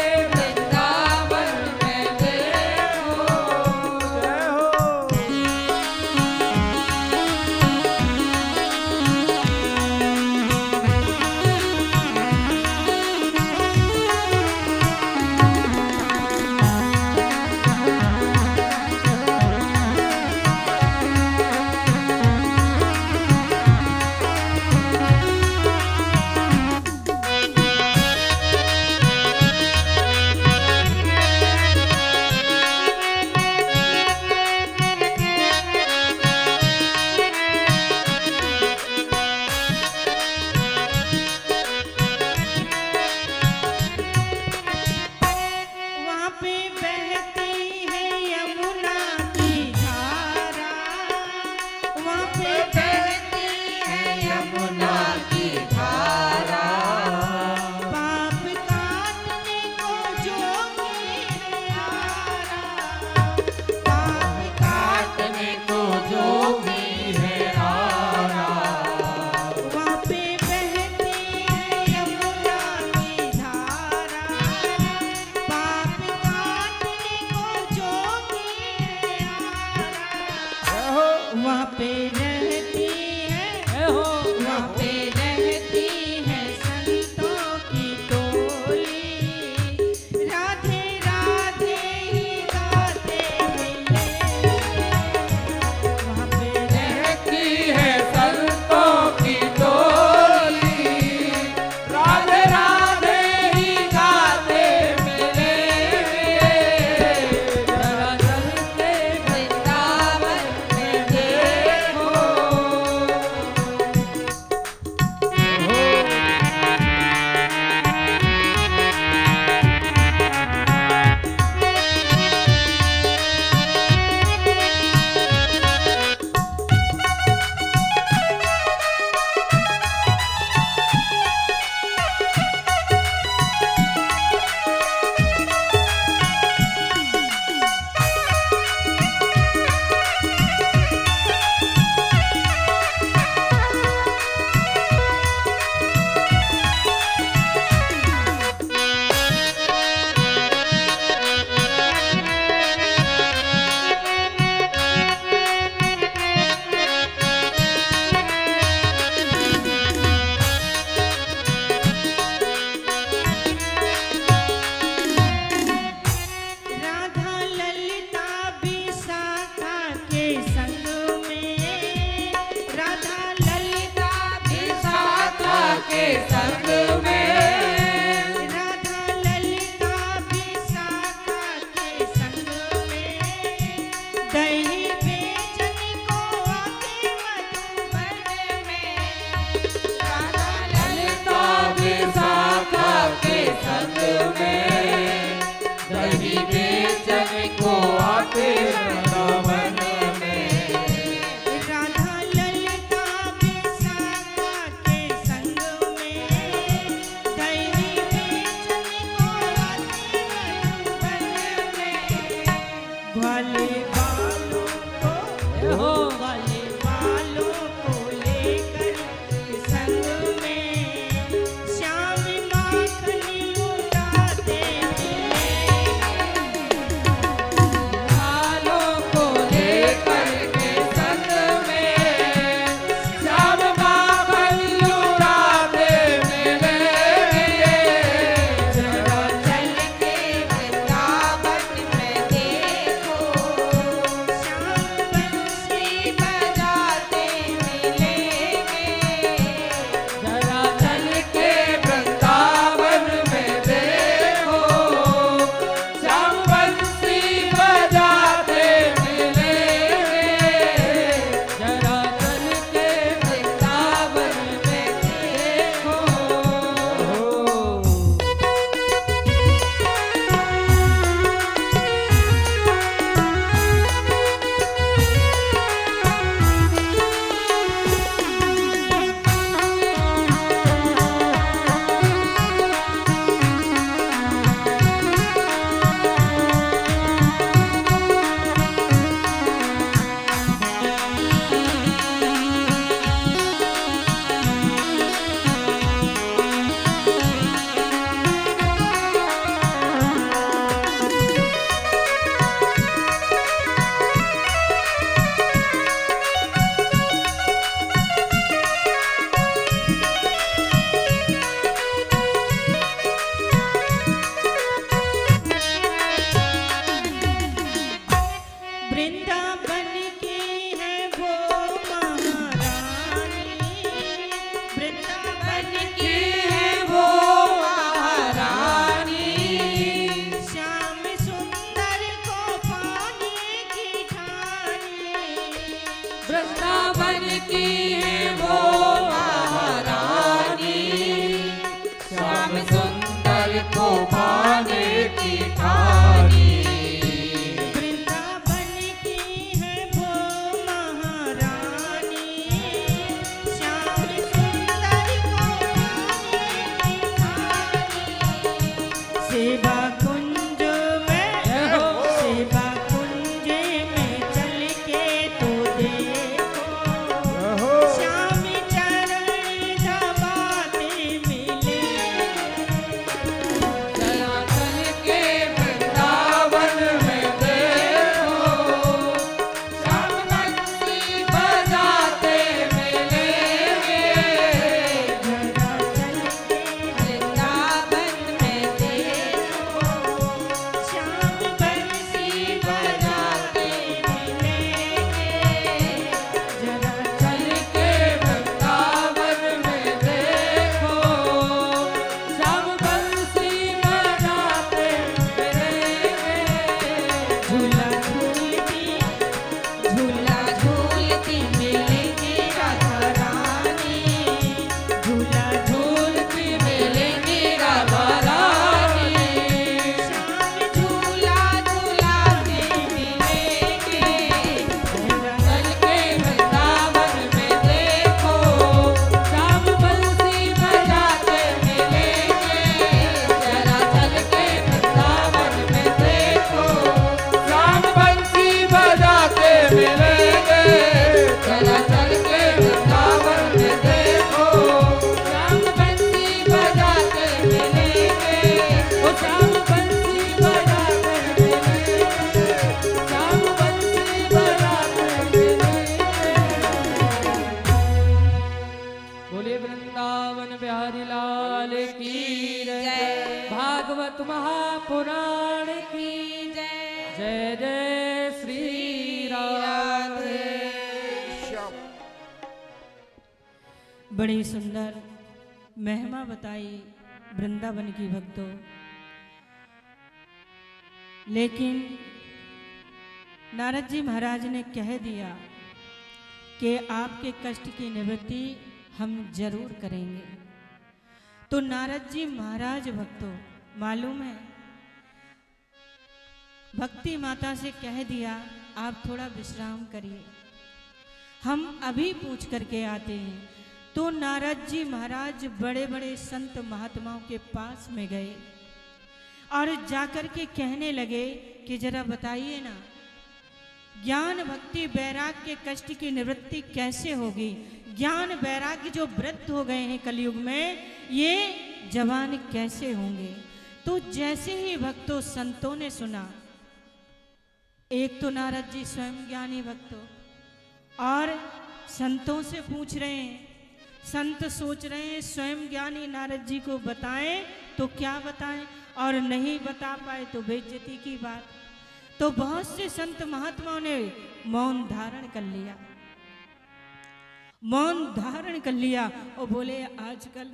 श्याम सुंदर को पाने की ठानी। वृंदावन की है वो महारानी, श्याम सुंदर को पाने की ठानी। सेवा कुंज में, सेवा कुंज में चल के तो देखो, श्याम चरण दबाते मिले। जरा चल के वृंदावन में देखो, श्याम बंसी बजाते मिलेंगे। जरा चल के वृंदावन में देखो, श्याम बंसी बजाते मिलेंगे। जरा चल के वृंदावन में देखो, श्याम बंसी बजाते मिलेंगे। झूला झूलती, झूला झूलती मिलेंगी राधा रानी। झूला झूलती मिलेंगी राधा रानी। श्याम झूला झूलाते मिलेंगे। चल के वृंदावन में देखो, श्याम बंसी बजाते मिलेंगे। जरा चल के वृंदावन में देखो, श्याम बंसी बजाते मिलेंगे। जरा चल के वृंदावन में देखो, श्याम बंसी बजाते मिलेंगे। ओ श्याम बंसी बजाते मिलेंगे, श्याम बंसी बजाते मिलेंगे। बोलिए वृंदावन बिहारी लाल की जय। भागवत महापुराण की जय जय जय श्री राधे। बड़ी सुंदर महिमा बताई वृंदावन की भक्तों, लेकिन नारद जी महाराज ने कह दिया कि आपके कष्ट की निवृत्ति हम जरूर करेंगे। तो नारद जी महाराज भक्तों, मालूम है, भक्ति माता से कह दिया आप थोड़ा विश्राम करिए, हम अभी पूछ करके आते हैं। तो नारद जी महाराज बड़े बड़े संत महात्माओं के पास में गए और जाकर के कहने लगे कि जरा बताइए ना, ज्ञान भक्ति वैराग्य के कष्ट की निवृत्ति कैसे होगी? ज्ञान वैराग्य जो वृद्ध हो गए हैं कलयुग में, ये जवान कैसे होंगे? तो जैसे ही भक्तों संतों ने सुना, एक तो नारद जी स्वयं ज्ञानी भक्तों और संतों से पूछ रहे हैं, संत सोच रहे हैं स्वयं ज्ञानी नारद जी को बताएं तो क्या बताएं, और नहीं बता पाए तो बेइज्जती की बात। तो बहुत से संत महात्माओं ने मौन धारण कर लिया, मौन धारण कर लिया और बोले आजकल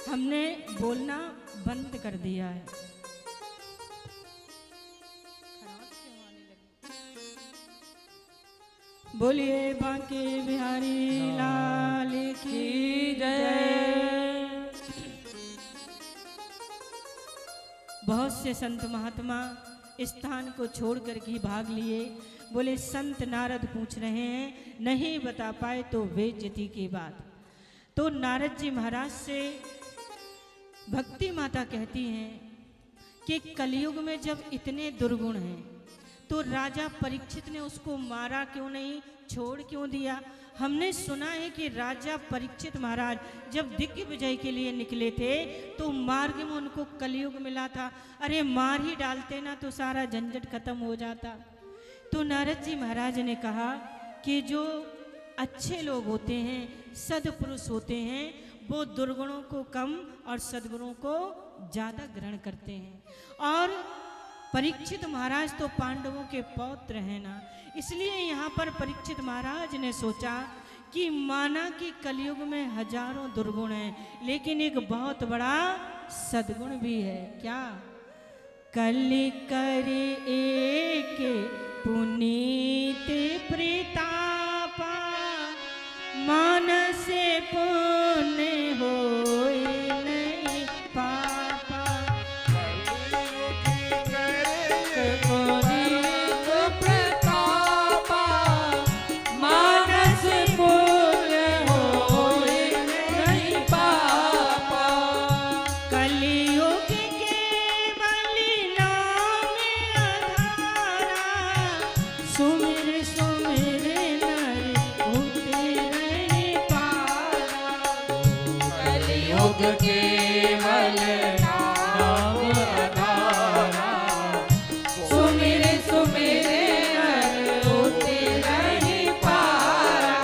हमने बोलना बंद कर दिया है। बोलिए बांके बिहारी लाल की जय। बहुत से संत महात्मा स्थान को छोड़कर के भाग लिए, बोले संत नारद पूछ रहे हैं, नहीं बता पाए तो बेइज्जती की बात। तो नारद जी महाराज से भक्ति माता कहती हैं कि कलयुग में जब इतने दुर्गुण हैं तो राजा परीक्षित ने उसको मारा क्यों नहीं, छोड़ क्यों दिया? हमने सुना है कि राजा परीक्षित महाराज जब दिग्विजय के लिए निकले थे तो मार्ग में उनको कलयुग मिला था। अरे मार ही डालते ना तो सारा झंझट खत्म हो जाता। तो नारद जी महाराज ने कहा कि जो अच्छे लोग होते हैं, सद्पुरुष होते हैं, वो दुर्गुणों को कम और सद्गुणों को ज़्यादा ग्रहण करते हैं। और परीक्षित महाराज तो पांडवों के पौत्र हैं ना, इसलिए यहाँ पर परीक्षित महाराज ने सोचा कि माना कि कलयुग में हजारों दुर्गुण हैं, लेकिन एक बहुत बड़ा सद्गुण भी है। क्या? कलि कर एक पुनीत प्रतापा, मानस पुण्य हो केवल नाम आधारा। सुमिर सुमिर नर होते नहीं पारा।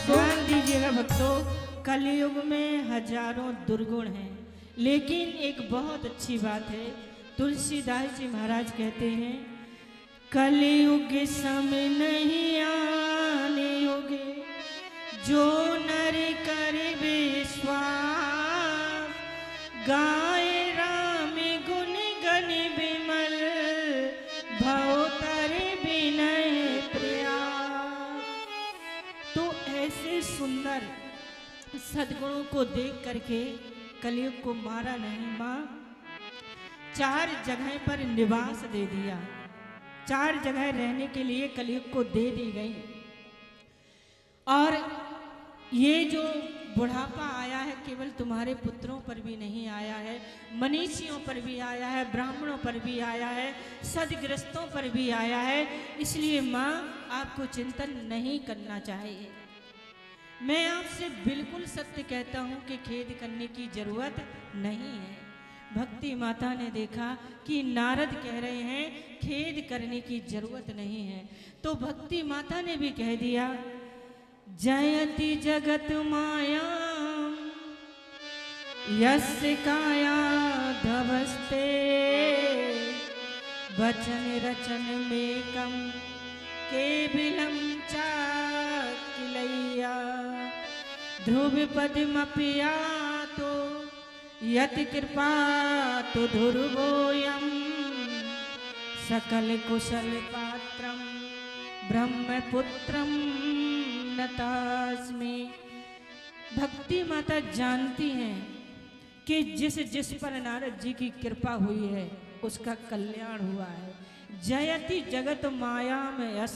ध्यान दीजिएगा भक्तों, कलयुग में हजारों दुर्गुण हैं, लेकिन एक बहुत अच्छी बात है। तुलसीदास जी महाराज कहते हैं, कलयुग सम नहीं आने योगे, जो नर कर विश्वास, गाए राम गुण गण विमल, भव तर विनय प्रयास। तो ऐसे सुंदर सद्गुणों को देख करके कलयुग को मारा नहीं, माँ 4 जगह पर निवास दे दिया, 4 जगह रहने के लिए कलयुग को दे दी गई। और ये जो बुढ़ापा आया है केवल तुम्हारे पुत्रों पर भी नहीं आया है, मनीषियों पर भी आया है, ब्राह्मणों पर भी आया है, सदग्रस्तों पर भी आया है। इसलिए माँ आपको चिंतन नहीं करना चाहिए। मैं आपसे बिल्कुल सत्य कहता हूँ कि खेद करने की जरूरत नहीं है। भक्ति माता ने देखा कि नारद कह रहे हैं खेद करने की जरूरत नहीं है, तो भक्ति माता ने भी कह दिया, जयति जगत माया यस्य काया धवस्ते, वचन रचन में कम केवलम चाकिलैया, ध्रुव पदमपिया तो यति कृपा तो ध्रुवोयम, सकल कुशल पात्रम ब्रह्मपुत्रम नतास्मि। भक्ति माता जानती हैं कि जिस जिस पर नारद जी की कृपा हुई है उसका कल्याण हुआ है। जयति जगत माया में यस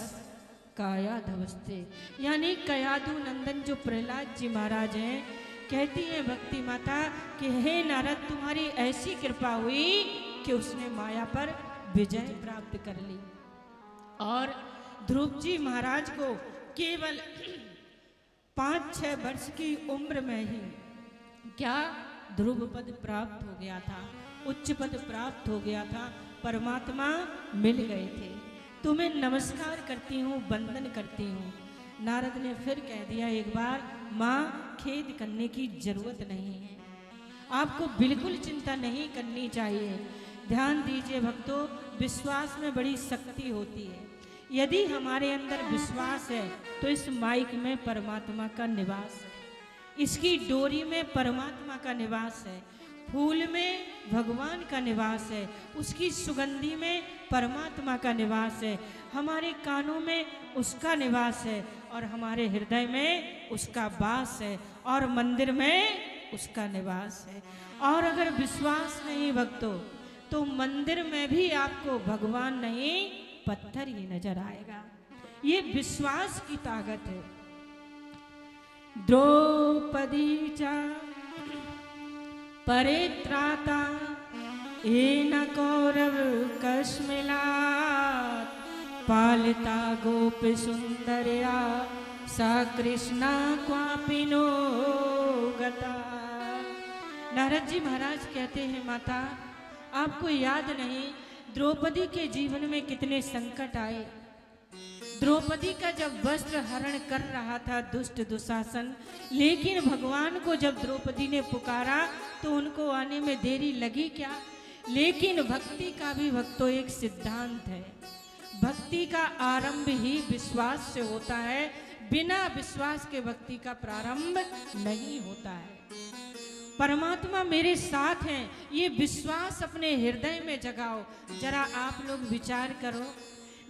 काया धवस्ते, यानी कयादु नंदन जो प्रहलाद जी महाराज हैं, कहती है भक्ति माता कि हे नारद तुम्हारी ऐसी कृपा हुई कि उसने माया पर विजय प्राप्त कर ली। और ध्रुव जी महाराज को केवल 5-6 वर्ष की उम्र में ही क्या ध्रुव पद प्राप्त हो गया था, उच्च पद प्राप्त हो गया था, परमात्मा मिल गए थे। तुम्हें नमस्कार करती हूँ, वंदन करती हूँ। नारद ने फिर कह दिया एक बार, माँ खेद करने की जरूरत नहीं है, आपको बिल्कुल चिंता नहीं करनी चाहिए। ध्यान दीजिए भक्तों, विश्वास में बड़ी शक्ति होती है। यदि हमारे अंदर विश्वास है तो इस माइक में परमात्मा का निवास है, इसकी डोरी में परमात्मा का निवास है, फूल में भगवान का निवास है, उसकी सुगंधि में परमात्मा का निवास है, हमारे कानों में उसका निवास है और हमारे हृदय में उसका वास है और मंदिर में उसका निवास है। और अगर विश्वास नहीं भक्तों तो मंदिर में भी आपको भगवान नहीं पत्थर ही नजर आएगा। ये विश्वास की ताकत है। द्रौपदी चा परित्राता येन कौरव कस्मिलात्, पालिता गोप सुंदरया सा कृष्णा क्वापि नो गता। नारद जी महाराज कहते हैं, माता आपको याद नहीं द्रौपदी के जीवन में कितने संकट आए। द्रौपदी का जब वस्त्र हरण कर रहा था दुष्ट दुशासन, लेकिन भगवान को जब द्रौपदी ने पुकारा तो उनको आने में देरी लगी क्या। लेकिन भक्ति का भी भक्तों एक सिद्धांत है, भक्ति का आरंभ ही विश्वास से होता है, बिना विश्वास के भक्ति का प्रारंभ नहीं होता है। परमात्मा मेरे साथ हैं, ये विश्वास अपने हृदय में जगाओ। जरा आप लोग विचार करो,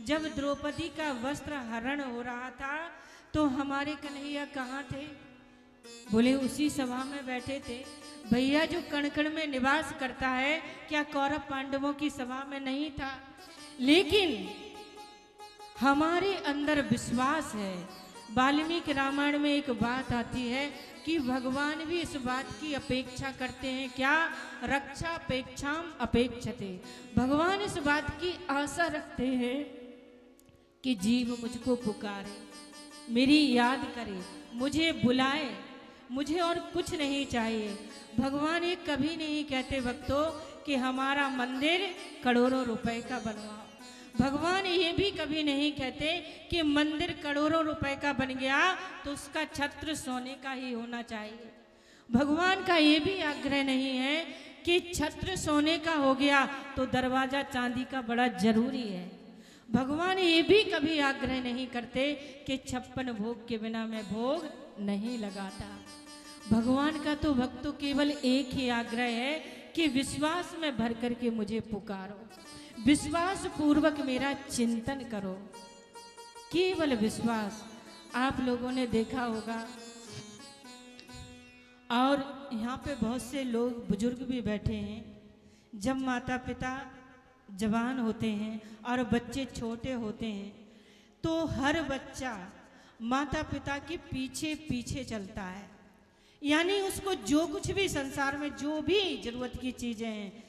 जब द्रौपदी का वस्त्र हरण हो रहा था तो हमारे कन्हैया कहाँ थे? बोले उसी सभा में बैठे थे। भैया जो कण कण में निवास करता है, क्या कौरव पांडवों की सभा में नहीं था? लेकिन हमारे अंदर विश्वास है। वाल्मीकि रामायण में एक बात आती है कि भगवान भी इस बात की अपेक्षा करते हैं, क्या? रक्षा अपेक्षाम अपेक्षते। भगवान इस बात की आशा रखते हैं कि जीव मुझको पुकारे, मेरी याद करे, मुझे बुलाए मुझे और कुछ नहीं चाहिए। भगवान ये कभी नहीं कहते भक्तों कि हमारा मंदिर करोड़ों रुपए का बनवाओ। भगवान ये भी कभी नहीं कहते कि मंदिर करोड़ों रुपए का बन गया तो उसका छत्र सोने का ही होना चाहिए। भगवान का ये भी आग्रह नहीं है कि छत्र सोने का हो गया तो दरवाजा चांदी का बड़ा जरूरी है। भगवान ये भी कभी आग्रह नहीं करते कि 56 भोग के बिना मैं भोग नहीं लगाता। भगवान का तो भक्तों केवल एक ही आग्रह है कि विश्वास में भर करके मुझे पुकारो, विश्वास पूर्वक मेरा चिंतन करो, केवल विश्वास। आप लोगों ने देखा होगा और यहाँ पे बहुत से लोग बुजुर्ग भी बैठे हैं, जब माता पिता जवान होते हैं और बच्चे छोटे होते हैं तो हर बच्चा माता पिता के पीछे पीछे चलता है। यानी उसको जो कुछ भी संसार में जो भी जरूरत की चीज़ें हैं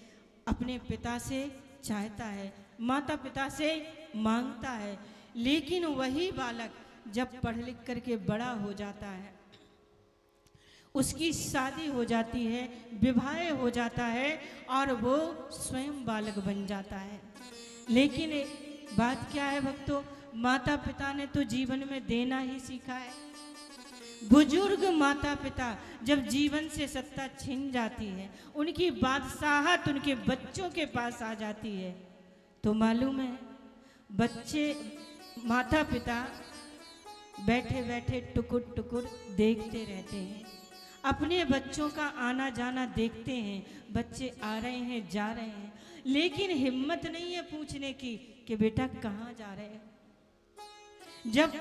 अपने पिता से चाहता है, माता पिता से मांगता है। लेकिन वही बालक जब पढ़ लिख करके बड़ा हो जाता है, उसकी शादी हो जाती है, विवाह हो जाता है और वो स्वयं बालक बन जाता है। लेकिन बात क्या है भक्तों, माता पिता ने तो जीवन में देना ही सीखा है। बुजुर्ग माता पिता जब जीवन से सत्ता छिन जाती है, उनकी बादशाहत उनके बच्चों के पास आ जाती है, तो मालूम है बच्चे माता पिता बैठे बैठे टुकुर टुकुर देखते रहते हैं, अपने बच्चों का आना जाना देखते हैं। बच्चे आ रहे हैं जा रहे हैं, लेकिन हिम्मत नहीं है पूछने की कि बेटा कहाँ जा रहे हैं। जब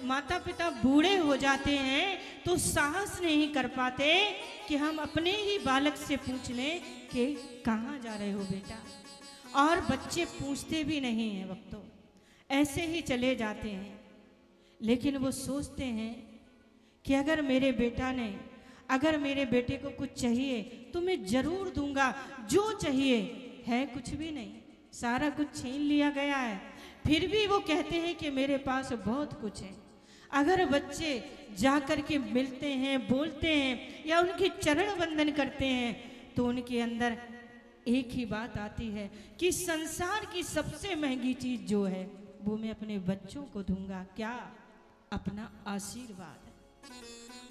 माता पिता बूढ़े हो जाते हैं तो साहस नहीं कर पाते कि हम अपने ही बालक से पूछ लें कि कहाँ जा रहे हो बेटा, और बच्चे पूछते भी नहीं हैं भक्तों, ऐसे ही चले जाते हैं। लेकिन वो सोचते हैं कि अगर मेरे बेटे को कुछ चाहिए तो मैं जरूर दूंगा, जो चाहिए है कुछ भी नहीं, सारा कुछ छीन लिया गया है, फिर भी वो कहते हैं कि मेरे पास बहुत कुछ है। अगर बच्चे जा कर के मिलते हैं, बोलते हैं या उनके चरण वंदन करते हैं तो उनके अंदर एक ही बात आती है कि संसार की सबसे महंगी चीज जो है वो मैं अपने बच्चों को दूंगा। क्या? अपना आशीर्वाद।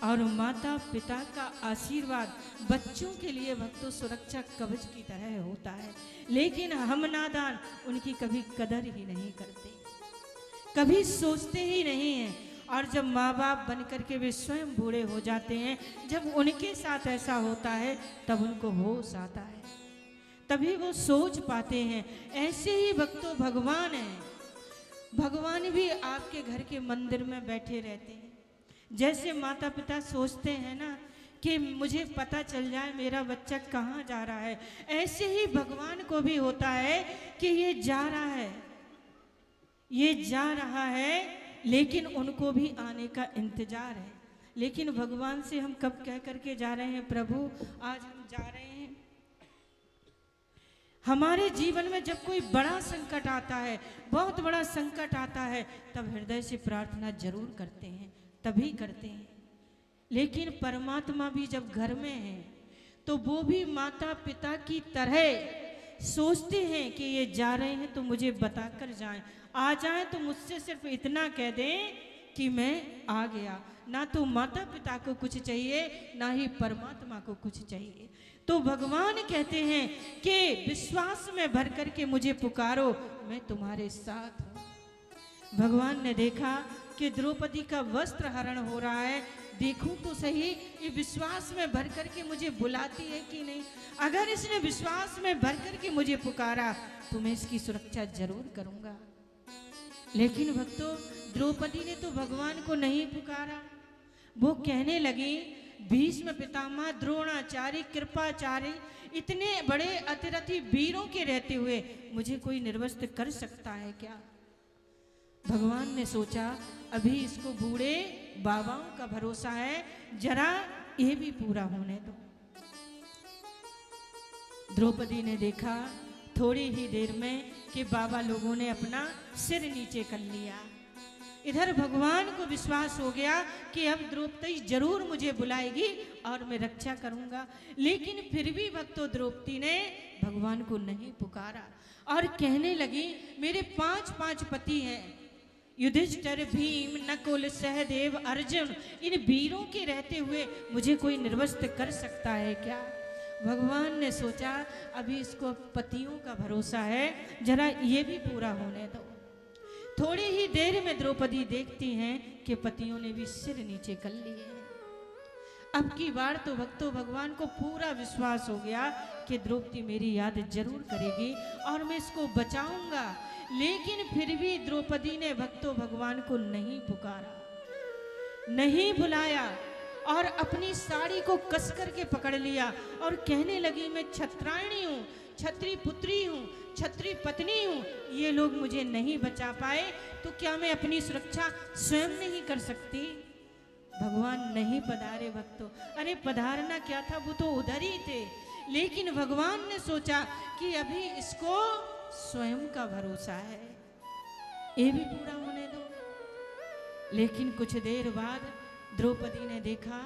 और माता पिता का आशीर्वाद बच्चों के लिए भक्तों सुरक्षा कवच की तरह होता है। लेकिन हम नादान उनकी कभी कदर ही नहीं करते, कभी सोचते ही नहीं हैं। और जब माँ बाप बन करके वे स्वयं बूढ़े हो जाते हैं, जब उनके साथ ऐसा होता है तब उनको होश आता है, तभी वो सोच पाते हैं। ऐसे ही भक्तों भगवान हैं, भगवान भी आपके घर के मंदिर में बैठे रहते हैं। जैसे माता पिता सोचते हैं ना कि मुझे पता चल जाए मेरा बच्चा कहाँ जा रहा है, ऐसे ही भगवान को भी होता है कि ये जा रहा है, ये जा रहा है, लेकिन उनको भी आने का इंतजार है। लेकिन भगवान से हम कब कह करके जा रहे हैं, प्रभु आज हम जा रहे हैं। हमारे जीवन में जब कोई बड़ा संकट आता है, बहुत बड़ा संकट आता है, तब हृदय से प्रार्थना जरूर करते हैं, तभी करते हैं। लेकिन परमात्मा भी जब घर में है तो वो भी माता पिता की तरह सोचते हैं कि ये जा रहे हैं तो मुझे बताकर जाएं, आ जाएं तो मुझसे सिर्फ इतना कह दें कि मैं आ गया। ना तो माता पिता को कुछ चाहिए, ना ही परमात्मा को कुछ चाहिए। तो भगवान कहते हैं कि विश्वास में भर करके मुझे पुकारो, मैं तुम्हारे साथ हूँ। भगवान ने देखा कि द्रौपदी का वस्त्र हरण हो रहा है, देखूं तो सही ये विश्वास में भर करके मुझे बुलाती है कि नहीं। अगर इसने विश्वास में भर करके मुझे पुकारा तो मैं इसकी सुरक्षा जरूर करूंगा। लेकिन भक्तों द्रौपदी ने तो भगवान को नहीं पुकारा। वो कहने लगी, भीष्म पितामह, द्रोणाचार्य, कृपाचार्य, इतने बड़े अतिरथी वीरों के रहते हुए मुझे कोई निर्वस्त्र कर सकता है क्या? भगवान ने सोचा अभी इसको बूढ़े बाबाओं का भरोसा है, जरा ये भी पूरा होने दो। द्रौपदी ने देखा थोड़ी ही देर में कि बाबा लोगों ने अपना सिर नीचे कर लिया। इधर भगवान को विश्वास हो गया कि अब द्रौपदी जरूर मुझे बुलाएगी और मैं रक्षा करूंगा, लेकिन फिर भी भक्तों द्रौपदी ने भगवान को नहीं पुकारा और कहने लगी मेरे 5 पति हैं, युधिष्ठिर, भीम, नकुल, सहदेव, अर्जुन, इन वीरों के रहते हुए मुझे कोई निर्वस्त्र कर सकता है क्या? भगवान ने सोचा अभी इसको पतियों का भरोसा है, जरा ये भी पूरा होने दो। थोड़ी ही देर में द्रौपदी देखती हैं कि पतियों ने भी सिर नीचे कर लिए हैं। अब की बार तो भक्तों भगवान को पूरा विश्वास हो गया कि द्रौपदी मेरी याद जरूर करेगी और मैं इसको बचाऊंगा, लेकिन फिर भी द्रौपदी ने भक्तों भगवान को नहीं पुकारा, नहीं बुलाया और अपनी साड़ी को कस करके पकड़ लिया और कहने लगी मैं क्षत्रायणी हूँ, क्षत्रिय पुत्री हूँ, क्षत्रिय पत्नी हूँ, ये लोग मुझे नहीं बचा पाए तो क्या मैं अपनी सुरक्षा स्वयं नहीं कर सकती? भगवान नहीं पधारे भक्तों। अरे पधारना क्या था, वो तो उधर ही थे, लेकिन भगवान ने सोचा कि अभी इसको स्वयं का भरोसा है, ये भी पूरा होने दो। लेकिन कुछ देर बाद द्रौपदी ने देखा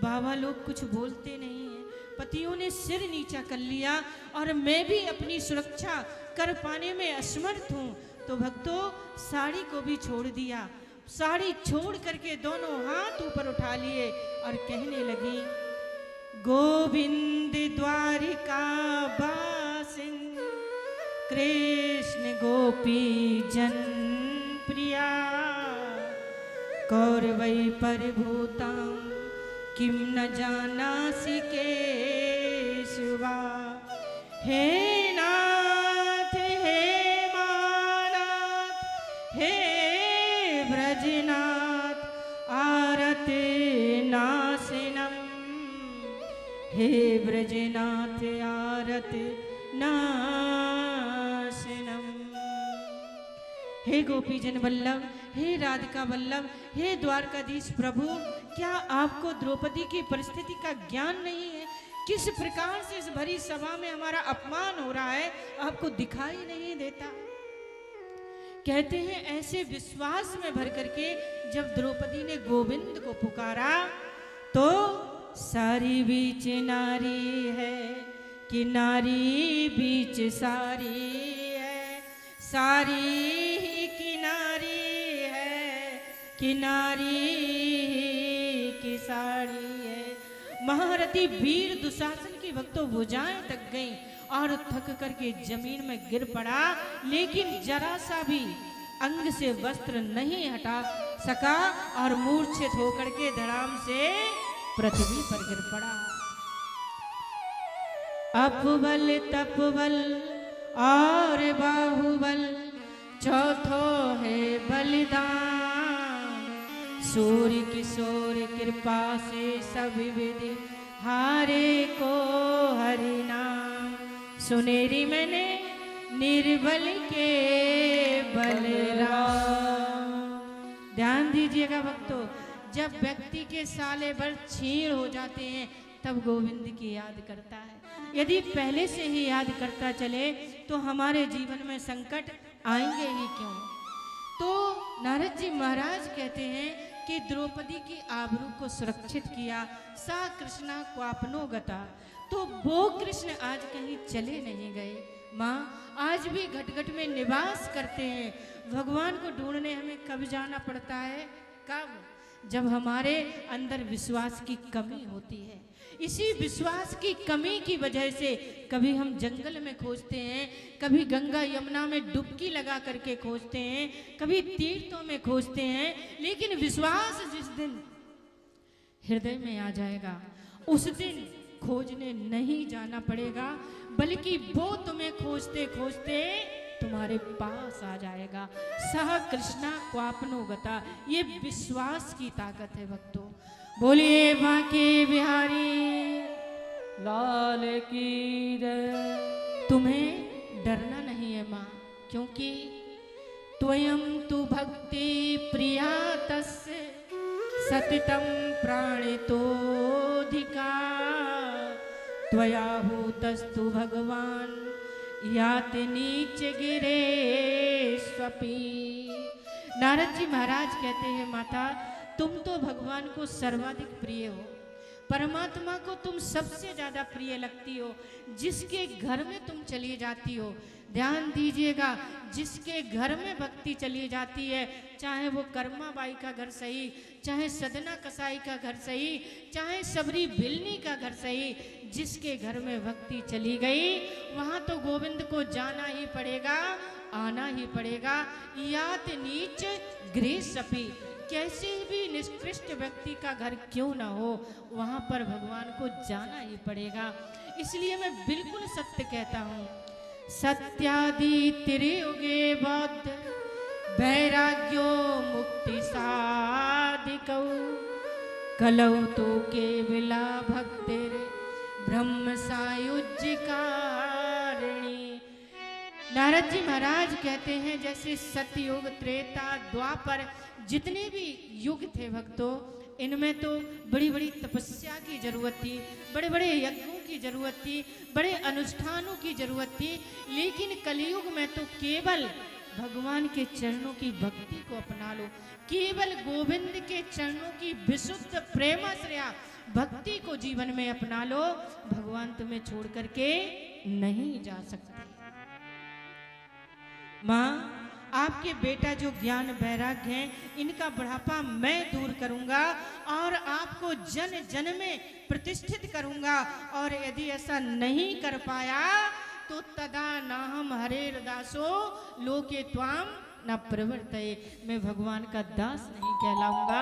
बाबा लोग कुछ बोलते नहीं हैं, पतियों ने सिर नीचा कर लिया और मैं भी अपनी सुरक्षा कर पाने में असमर्थ हूँ, तो भक्तों साड़ी को भी छोड़ दिया, साड़ी छोड़ करके दोनों हाथ ऊपर उठा लिए और कहने लगी गोविंद द्वारिका वासिन कृष्ण गोपी जन प्रिया कौरवै परिभूतां किम न जानासि केशवा। हे नाथ हे मानाथ हे ब्रजनाथ आरत नासिनम, हे ब्रजनाथ आरत नासिनम। हे गोपीजन वल्लभ, हे राधिका वल्लभ, हे द्वारकाधीश प्रभु, क्या आपको द्रौपदी की परिस्थिति का ज्ञान नहीं है? किस प्रकार से इस भरी सभा में हमारा अपमान हो रहा है, आपको दिखाई नहीं देता? कहते हैं ऐसे विश्वास में भर करके जब द्रौपदी ने गोविंद को पुकारा तो सारी बीच नारी है कि नारी बीच सारी है, सारी ही किनारी है कि नारी की साड़ी है। महारथी वीर दुशासन की भक्तों भुजाएं तक गईं और थक करके जमीन में गिर पड़ा, लेकिन जरा सा भी अंग से वस्त्र नहीं हटा सका और मूर्छित होकर के धड़ाम से पृथ्वी पर गिर पड़ा। अपबल तपबल और बाहुबल चौथो है बलिदान, सूर्य किशोर कृपा से सब विधि हारे को हरिनाम, सुनेरी मैंने निर्बल के बलराम। ध्यान दीजिएगा भक्तों, जब व्यक्ति के साले भर छीण हो जाते हैं तब गोविंद की याद करता है। यदि पहले से ही याद करता चले तो हमारे जीवन में संकट आएंगे ही क्यों? तो नारद जी महाराज कहते हैं कि द्रौपदी की आबरू को सुरक्षित किया, सा कृष्णा क्वापनो गता, तो वो कृष्ण आज कहीं चले नहीं गए। माँ आज भी घट घट में निवास करते हैं। भगवान को ढूंढने हमें कब जाना पड़ता है? कब? जब हमारे अंदर विश्वास की कमी होती है। इसी विश्वास की कमी की वजह से कभी हम जंगल में खोजते हैं, कभी गंगा यमुना में डुबकी लगा करके खोजते हैं, कभी तीर्थों में खोजते हैं, लेकिन विश्वास जिस दिन हृदय में आ जाएगा उस दिन खोजने नहीं जाना पड़ेगा, बल्कि वो तुम्हें खोजते खोजते तुम्हारे पास आ जाएगा। सह कृष्णा क्वापनो गता, ये विश्वास की ताकत है भक्तों। बोलिए बांके बिहारी लाल की जय। तुम्हें डरना नहीं है माँ, क्योंकि त्वयं तु भक्ति प्रिया तस्य सततं प्राणितोऽधिका, त्वया हूतस्तु भगवान याति नीच गिरे स्वपि। नारद जी महाराज कहते हैं माता तुम तो भगवान को सर्वाधिक प्रिय हो, परमात्मा को तुम सबसे ज्यादा प्रिय लगती हो। जिसके घर में तुम चली जाती हो, ध्यान दीजिएगा, जिसके घर में भक्ति चली जाती है, चाहे वो कर्माबाई का घर सही, चाहे सदना कसाई का घर सही, चाहे सबरी बिलनी का घर सही, जिसके घर में भक्ति चली गई वहां तो गोविंद को जाना ही पड़ेगा, आना ही पड़ेगा। यात नीच गृह सपी, कैसे भी निष्कृष्ट व्यक्ति का घर क्यों ना हो, वहां पर भगवान को जाना ही पड़ेगा। इसलिए मैं बिल्कुल सत्य कहता हूं, सत्यादि त्रियुगे बौद्ध वैराग्यो मुक्ति साधिकौ कलौ तो केवला भक्तिर ब्रह्म सायुज्य कारिणी। नारद जी महाराज कहते हैं जैसे सतयुग, त्रेता, द्वापर, जितने भी युग थे भक्तों, इनमें तो बड़ी बड़ी तपस्या की जरूरत थी, बड़े बड़े यज्ञों की जरूरत थी, बड़े अनुष्ठानों की जरूरत थी। लेकिन कलयुग में तो केवल भगवान के चरणों की भक्ति को अपना लो, केवल गोविंद के चरणों की विशुद्ध प्रेमाश्रया भक्ति को जीवन में अपना लो, भगवान तुम्हें छोड़ करके नहीं जा सकते। माँ, आपके बेटा जो ज्ञान वैराग्य हैं, इनका बढ़ापा मैं दूर करूंगा और आपको जन जन में प्रतिष्ठित करूंगा। और यदि ऐसा नहीं कर पाया तो तदा नाहम हरेर दासो लोके त्वाम न प्रवर्तये, मैं भगवान का दास नहीं कहलाऊंगा,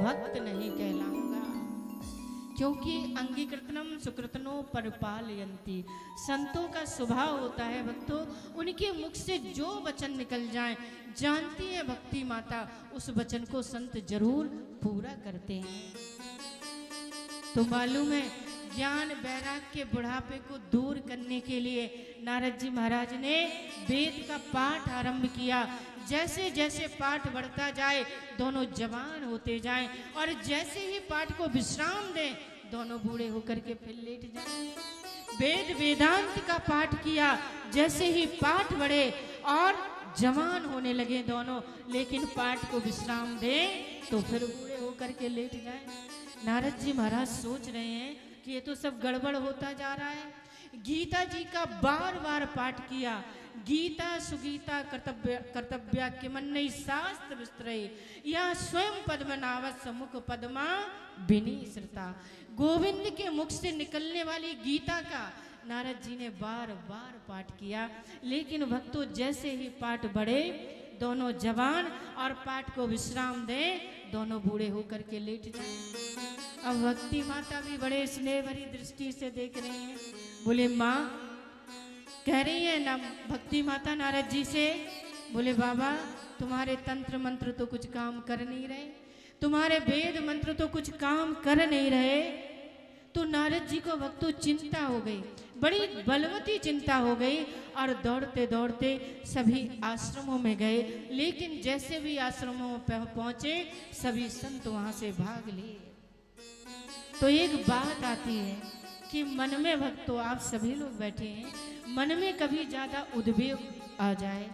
भक्त नहीं कहलाऊंगा। क्योंकि अंगीकृतनम सुकृतनो परिपालयन्ति, संतों का स्वभाव होता है भक्तों, उनके मुख से जो वचन निकल जाए, जानती है भक्ति माता, उस वचन को संत जरूर पूरा करते हैं। तो मालूम है ज्ञान वैराग के बुढ़ापे को दूर करने के लिए नारद जी महाराज ने वेद का पाठ आरंभ किया। जैसे जैसे पाठ बढ़ता जाए दोनों जवान होते जाएं, और जैसे ही पाठ को विश्राम दें दोनों बूढ़े होकर के फिर लेट जाएं। वेद वेदांत का पाठ किया, जैसे ही पाठ बढ़े और जवान होने लगे दोनों, लेकिन पाठ को विश्राम दें तो फिर बूढ़े होकर के लेट जाएं। नारद जी महाराज सोच रहे हैं कि ये तो सब गड़बड़ होता जा रहा है। गीता जी का बार बार पाठ किया, गीता सुगीता कर्तव्या किमन्नई शास्त्र विस्तरई या स्वयं पद्मनाभस मुख पद्मा विनिसृता। गोविंद के मुख से निकलने वाली गीता का नारद जी ने बार बार पाठ किया। लेकिन भक्तों जैसे ही पाठ बढ़े दोनों जवान, और पाठ को विश्राम दें दोनों बूढ़े होकर के लेट जाएं। अब भक्ति माता भी बड़े स्नेह भरी दृष्टि से देख रही हैं। बोले माँ, कह रही है ना भक्ति माता नारद जी से, बोले बाबा तुम्हारे तंत्र मंत्र तो कुछ काम कर नहीं रहे, तुम्हारे वेद मंत्र तो कुछ काम कर नहीं रहे। तो नारद जी को भक्तों चिंता हो गई, बड़ी बलवती चिंता हो गई, और दौड़ते दौड़ते सभी आश्रमों में गए। लेकिन जैसे भी आश्रमों में पहुंचे सभी संत वहां से भाग लिए। तो एक बात आती है कि मन में भक्तों आप सभी लोग बैठे हैं, मन में कभी ज्यादा उद्वेग आ जाए,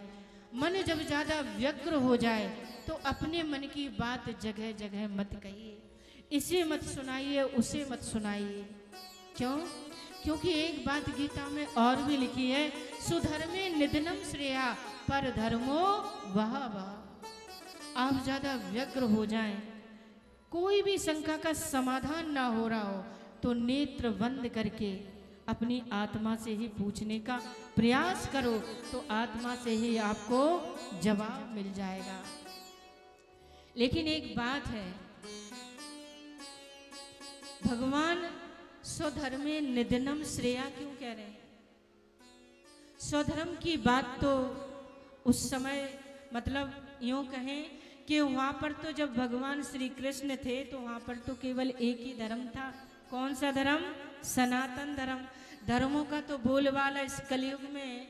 मन जब ज्यादा व्यग्र हो जाए तो अपने मन की बात जगह जगह मत कहिए, इसे मत सुनाइए, उसे मत सुनाइए। क्यों? क्योंकि एक बात गीता में और भी लिखी है, सुधर्मे निधनम श्रेया पर धर्मो वह वह। आप ज्यादा व्यग्र हो जाएं, कोई भी शंका का समाधान ना हो रहा हो तो नेत्र बंद करके अपनी आत्मा से ही पूछने का प्रयास करो, तो आत्मा से ही आपको जवाब मिल जाएगा। लेकिन एक बात है, भगवान स्वधर्मे निधनम श्रेया क्यों कह रहे हैं? स्वधर्म की बात तो उस समय मतलब यूं कहें कि वहां पर तो जब भगवान श्री कृष्ण थे तो वहां पर तो केवल एक ही धर्म था। कौन सा धर्म? सनातन धर्म। धर्मों का तो बोलबाला इस कलयुग में,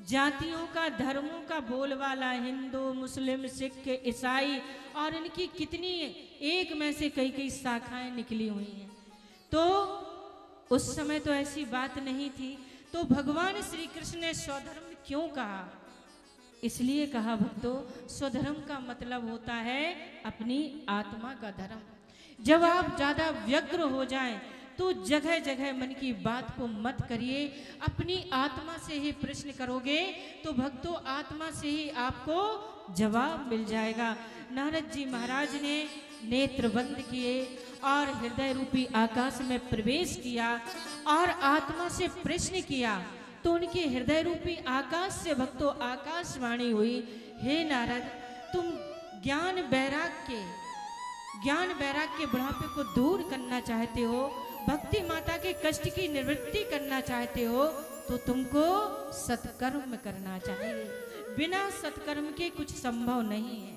जातियों का धर्मों का बोलबाला हिंदू मुस्लिम सिख ईसाई और इनकी कितनी एक में से कई कई शाखाएं निकली हुई हैं। तो उस समय तो ऐसी बात नहीं थी। तो भगवान श्री कृष्ण ने स्वधर्म क्यों कहा? इसलिए कहा भक्तों, स्वधर्म का मतलब होता है अपनी आत्मा का धर्म। जब आप ज़्यादा व्यग्र हो जाएं तो जगह जगह मन की बात को मत करिए, अपनी आत्मा से ही प्रश्न करोगे तो भक्तों आत्मा से ही आपको जवाब मिल जाएगा। नारद जी महाराज ने नेत्र बंद किए और हृदय रूपी आकाश में प्रवेश किया और आत्मा से प्रश्न किया तो उनके हृदय रूपी आकाश से भक्तों आकाशवाणी हुई, हे नारद, तुम ज्ञान वैराग के बुढ़ापे को दूर करना चाहते हो, भक्ति माता के कष्ट की निवृत्ति करना चाहते हो, तो तुमको सत्कर्म करना चाहिए। बिना सत्कर्म के कुछ संभव नहीं है।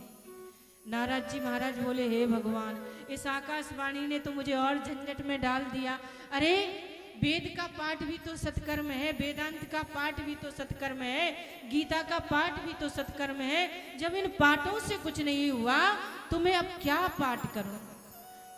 नारद जी महाराज बोले, हे भगवान, इस आकाशवाणी ने तो मुझे और झंझट में डाल दिया। अरे वेद का पाठ भी तो सत्कर्म है, वेदांत का पाठ भी तो सत्कर्म है, गीता का पाठ भी तो सत्कर्म है। जब इन पाठों से कुछ नहीं हुआ तो मैं अब क्या पाठ करूं?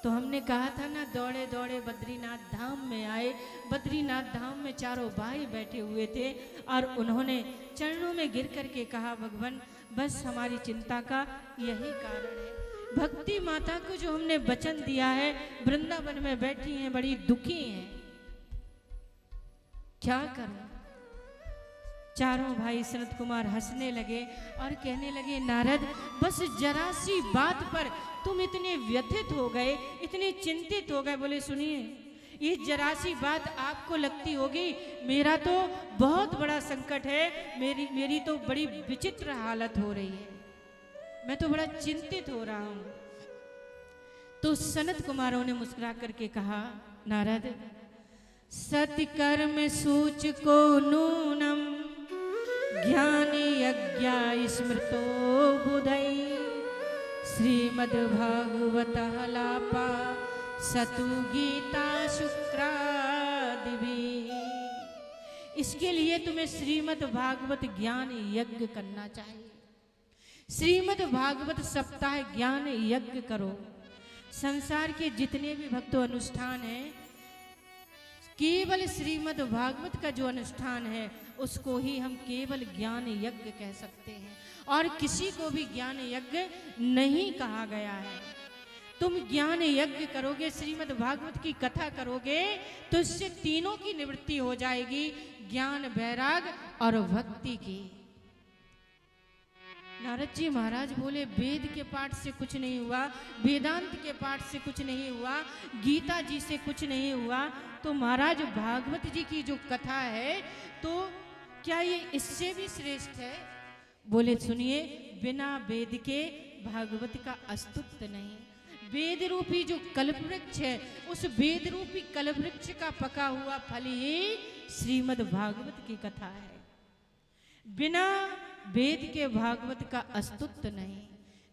तो हमने कहा था ना, दौड़े दौड़े बद्रीनाथ धाम में आए। बद्रीनाथ धाम में चारों भाई बैठे हुए थे और उन्होंने चरणों में गिर करके कहा, भगवान बस हमारी चिंता का यही कारण है। भक्ति माता को जो हमने वचन दिया है, वृंदावन में बैठी हैं, बड़ी दुखी हैं, क्या करूं? चारों भाई सनत कुमार हंसने लगे और कहने लगे, नारद बस जरा सी बात पर तुम इतने व्यथित हो गए, इतने चिंतित हो गए। बोले, सुनिए, ये जरा सी बात आपको लगती होगी, मेरा तो बहुत बड़ा संकट है, मेरी तो बड़ी विचित्र हालत हो रही है, मैं तो बड़ा चिंतित हो रहा हूं। तो सनत कुमारों ने मुस्कुरा करके कहा, नारद, सत्कर्म सूच को नूनम ज्ञानी यज्ञा स्मृतो बुधई श्रीमद्भागवत लापा सतु गीता शुक्रादिवी। इसके लिए तुम्हें श्रीमद् भागवत ज्ञान यज्ञ करना चाहिए। श्रीमद् भागवत सप्ताह ज्ञान यज्ञ करो। संसार के जितने भी भक्तों अनुष्ठान हैं, केवल श्रीमद् भागवत का जो अनुष्ठान है उसको ही हम केवल ज्ञान यज्ञ कह सकते हैं, और किसी को भी ज्ञान यज्ञ नहीं कहा गया है। तुम ज्ञान यज्ञ करोगे, श्रीमद् भागवत की कथा करोगे, तो इससे तीनों की निवृत्ति हो जाएगी, ज्ञान, वैराग और भक्ति की। नारद जी महाराज बोले, वेद के पाठ से कुछ नहीं हुआ, वेदांत के पाठ से कुछ नहीं हुआ, गीता जी से कुछ नहीं हुआ, तो महाराज भागवत जी की जो कथा है तो क्या ये इससे भी श्रेष्ठ है? बोले, सुनिए, बिना वेद के भागवत का अस्तित्व नहीं। वेद रूपी जो कल्पवृक्ष है, उस वेद रूपी कल्पवृक्ष का पका हुआ फल ही श्रीमद् भागवत की कथा है। बिना वेद के भागवत का अस्तित्व नहीं,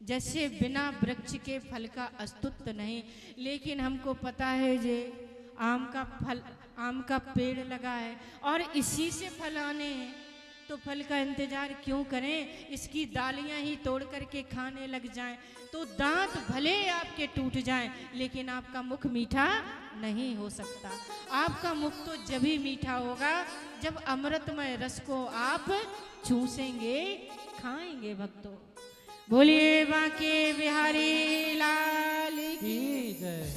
जैसे बिना वृक्ष के फल का अस्तित्व नहीं। लेकिन हमको पता है जे आम का पेड़ लगा है और इसी से फल आने हैं, तो फल का इंतजार क्यों करें? इसकी डालियां ही तोड़ करके खाने लग जाएं तो दांत भले आपके टूट जाएं, लेकिन आपका मुख मीठा नहीं हो सकता। आपका मुख तो जब ही मीठा होगा जब अमृतमय रस को आप चूसेंगे, खाएंगे। भक्तों बोलिए बांके बिहारी लाल की जय।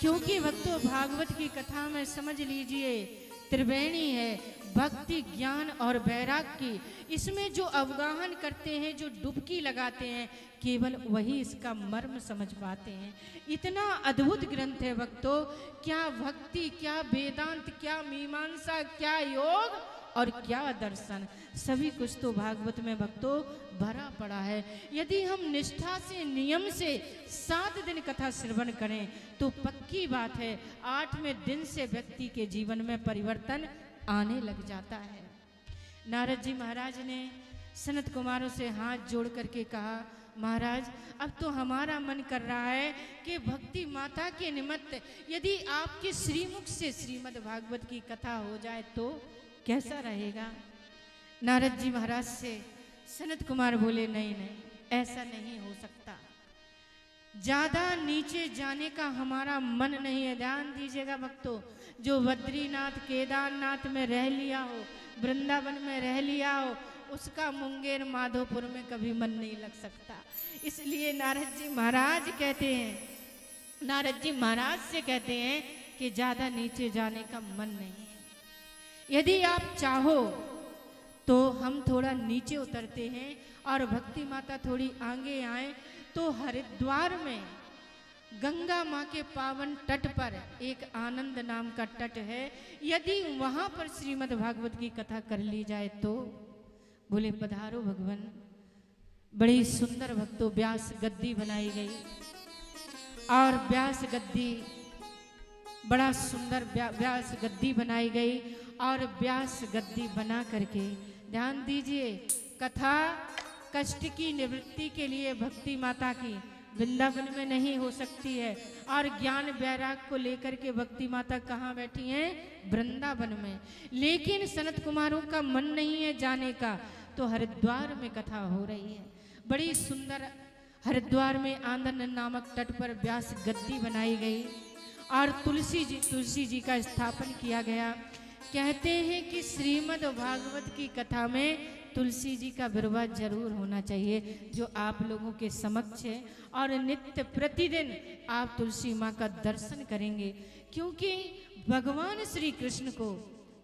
क्योंकि भक्तों भागवत की कथा में समझ लीजिए त्रिवेणी है, भक्ति, ज्ञान और वैराग की। इसमें जो अवगाहन करते हैं, जो डुबकी लगाते हैं, केवल वही इसका मर्म समझ पाते हैं। इतना अद्भुत ग्रंथ है भक्तों। क्या भक्ति, क्या वेदांत, क्या मीमांसा, क्या योग और क्या दर्शन, सभी कुछ तो भागवत में भक्तों भरा पड़ा है। यदि हम निष्ठा से, नियम से 7 दिन कथा श्रवण करें तो पक्की बात है 8वें दिन से व्यक्ति के जीवन में परिवर्तन आने लग जाता है। नारद जी महाराज ने सनत कुमारों से हाथ जोड़ करके कहा, महाराज अब तो हमारा मन कर रहा है कि भक्ति माता के निमित्त यदि आपके श्रीमुख से श्रीमद् भागवत की कथा हो जाए तो कैसा रहेगा? नारद जी महाराज से सनत कुमार बोले, नहीं नहीं, ऐसा नहीं हो सकता, ज्यादा नीचे जाने का हमारा मन नहीं है। ध्यान दीजिएगा भक्तों, जो बद्रीनाथ केदारनाथ में रह लिया हो, वृंदावन में रह लिया हो, उसका मुंगेर माधोपुर में कभी मन नहीं लग सकता। इसलिए नारद जी महाराज कहते हैं, नारद जी महाराज से कहते हैं कि ज्यादा नीचे जाने का मन नहीं है। यदि आप चाहो तो हम थोड़ा नीचे उतरते हैं और भक्ति माता थोड़ी आगे आए तो हरिद्वार में गंगा माँ के पावन तट पर एक आनंद नाम का तट है। यदि वहां पर श्रीमद् भागवत की कथा कर ली जाए तो बोले पधारो भगवान। बड़ी सुंदर भक्तों व्यास गद्दी बनाई गई और व्यास गद्दी बड़ा सुंदर व्यास गद्दी बनाई गई और व्यास गद्दी बना करके ध्यान दीजिए, कथा कष्ट की निवृत्ति के लिए भक्ति माता की वृंदावन में नहीं हो सकती है और ज्ञान वैराग को लेकर के भक्ति माता कहाँ बैठी हैं? वृंदावन में। लेकिन सनत कुमारों का मन नहीं है जाने का, तो हरिद्वार में कथा हो रही है। बड़ी सुंदर हरिद्वार में आंदन नामक तट पर व्यास गद्दी बनाई गई और तुलसी जी का स्थापन किया गया। कहते हैं कि श्रीमद् भागवत की कथा में तुलसी जी का विरवा जरूर होना चाहिए, जो आप लोगों के समक्ष है और नित्य प्रतिदिन आप तुलसी माँ का दर्शन करेंगे, क्योंकि भगवान श्री कृष्ण को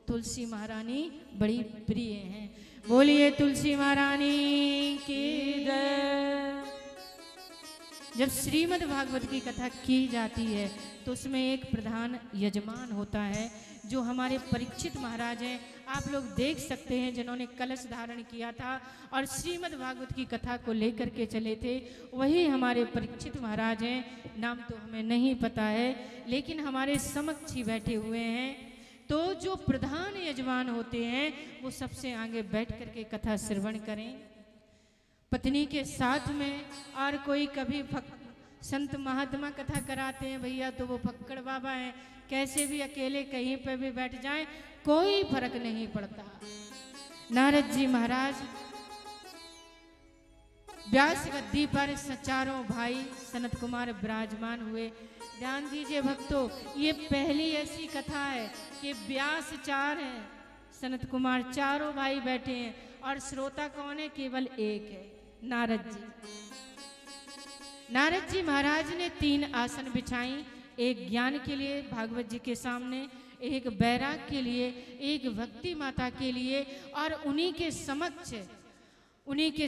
तुलसी महारानी बड़ी प्रिय हैं। बोलिए तुलसी महारानी की जय। जब श्रीमद् भागवत की कथा की जाती है तो उसमें एक प्रधान यजमान होता है, जो हमारे परीक्षित महाराज हैं। आप लोग देख सकते हैं जिन्होंने कलश धारण किया था और श्रीमद् भागवत की कथा को लेकर के चले थे, वही हमारे परीक्षित महाराज हैं। नाम तो हमें नहीं पता है, लेकिन हमारे समक्ष ही बैठे हुए हैं। तो जो प्रधान यजमान होते हैं वो सबसे आगे बैठ करके कथा श्रवण करें पत्नी के साथ में। और कोई कभी संत महात्मा कथा कराते हैं भैया, तो वो फक्कड़ बाबा हैं, कैसे भी अकेले कहीं पे भी बैठ जाएं कोई फर्क नहीं पड़ता। नारद जी महाराज व्यास गद्दी पर चारों भाई सनत कुमार विराजमान हुए। ध्यान दीजिए भक्तों, ये पहली ऐसी कथा है कि व्यास 4 हैं, सनत कुमार चारों भाई बैठे हैं और श्रोता कौन है? केवल एक है, नारद जी। नारद जी महाराज ने 3 आसन बिछाई, एक ज्ञान के लिए भागवत जी के सामने, एक बैराग के लिए, एक भक्ति माता के लिए, और उन्हीं के समक्ष उन्हीं के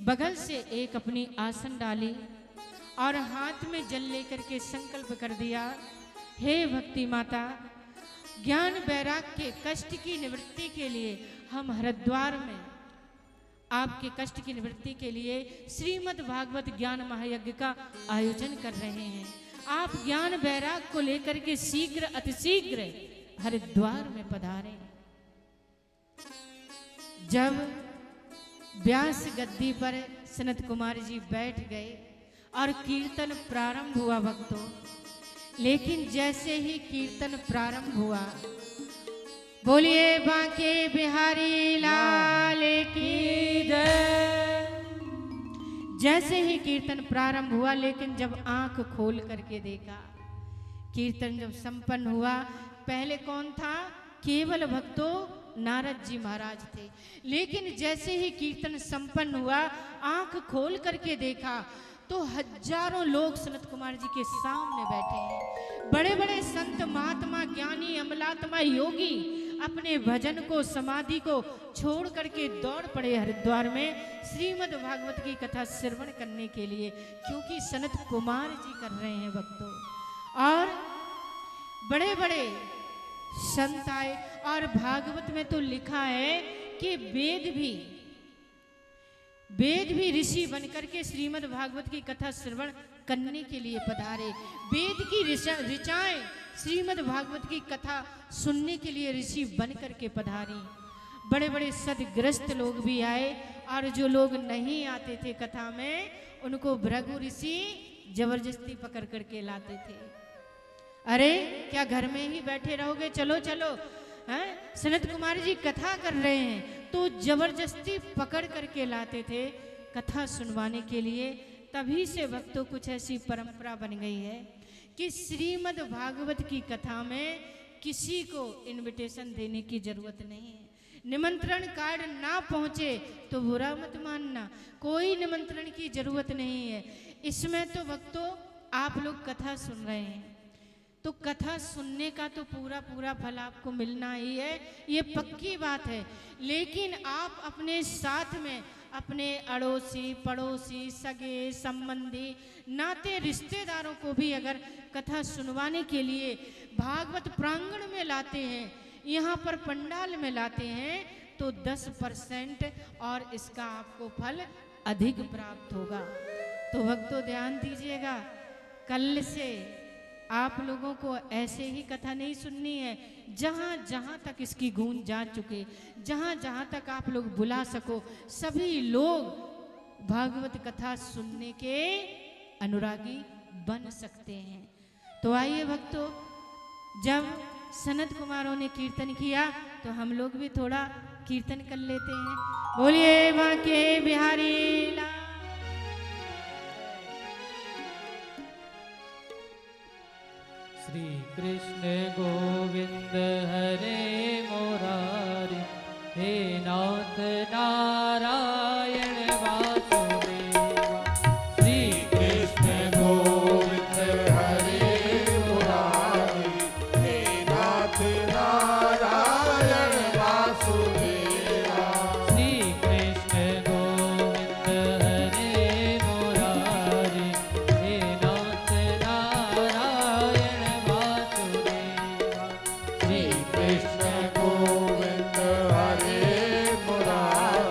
बगल से एक अपनी आसन डाली और हाथ में जल लेकर के संकल्प कर दिया, हे भक्ति माता, ज्ञान बैराग के कष्ट की निवृत्ति के लिए हम हरिद्वार में आपके कष्ट की निवृत्ति के लिए श्रीमद् भागवत ज्ञान महायज्ञ का आयोजन कर रहे हैं। आप ज्ञान बैराग को लेकर के शीघ्र अतिशीघ्र हरिद्वार में पधारें। जब व्यास गद्दी पर सनत कुमार जी बैठ गए और कीर्तन प्रारंभ हुआ भक्तों, लेकिन जैसे ही कीर्तन प्रारंभ हुआ, बोलिए बांके बिहारी लाल की जय। जैसे ही कीर्तन प्रारंभ हुआ, लेकिन जब आंख खोल करके देखा, कीर्तन जब संपन्न हुआ, पहले कौन था? केवल भक्तों नारद जी महाराज थे। लेकिन जैसे ही कीर्तन संपन्न हुआ, आंख खोल करके देखा तो हजारों लोग सनत कुमार जी के सामने बैठे हैं। बड़े बड़े संत महात्मा ज्ञानी अमलात्मा योगी अपने भजन को समाधि को छोड़ करके दौड़ पड़े हरिद्वार में श्रीमद् भागवत की कथा श्रवण करने के लिए, क्योंकि सनत कुमार जी कर रहे हैं भक्तों। और बड़े बड़े संत आए, और भागवत में तो लिखा है कि वेद भी ऋषि बनकर के श्रीमद् भागवत की कथा श्रवण करने के लिए पधारे। वेद की ऋचाएं श्रीमद् भागवत की कथा सुनने के लिए ऋषि बनकर के पधारी। बड़े बड़े सदग्रस्त लोग भी आए, और जो लोग नहीं आते थे कथा में, उनको भृगु ऋषि जबरदस्ती पकड़ करके लाते थे। अरे क्या घर में ही बैठे रहोगे, चलो चलो, हैं? सनत कुमार जी कथा कर रहे हैं, तो जबरदस्ती पकड़ करके लाते थे कथा सुनवाने के लिए। तभी से भक्तों कुछ ऐसी परंपरा बन गई है कि श्रीमद् भागवत की कथा में किसी को इनविटेशन देने की जरूरत नहीं है। निमंत्रण कार्ड ना पहुंचे तो बुरा मत मानना, कोई निमंत्रण की जरूरत नहीं है। इसमें तो भक्तों आप लोग कथा सुन रहे हैं, तो कथा सुनने का तो पूरा पूरा फल आपको मिलना ही है, ये पक्की बात है। लेकिन आप अपने साथ में अपने अड़ोसी पड़ोसी सगे संबंधी नाते रिश्तेदारों को भी अगर कथा सुनवाने के लिए भागवत प्रांगण में लाते हैं, यहाँ पर पंडाल में लाते हैं, तो 10% और इसका आपको फल अधिक प्राप्त होगा। तो भक्तों ध्यान दीजिएगा, कल से आप लोगों को ऐसे ही कथा नहीं सुननी है, जहाँ जहाँ तक इसकी गूंज जा चुके, जहाँ जहाँ तक आप लोग बुला सको, सभी लोग भागवत कथा सुनने के अनुरागी बन सकते हैं। तो आइए भक्तों, जब सनत कुमारों ने कीर्तन किया तो हम लोग भी थोड़ा कीर्तन कर लेते हैं। बोलिए बांके बिहारी लाल। श्री कृष्ण गोविंद हरे मुरारी, हे नाथ नारायण वासुदेवा। श्री कृष्ण गोविंद हरे मुरारी, हे नाथ नारायण वासुदेवा। श्री कृष्ण गोविंद हरे मुरारी, हे नाथ नारायण वासुदेवा। श्री कृष्ण गोविंद हरे मुरारी,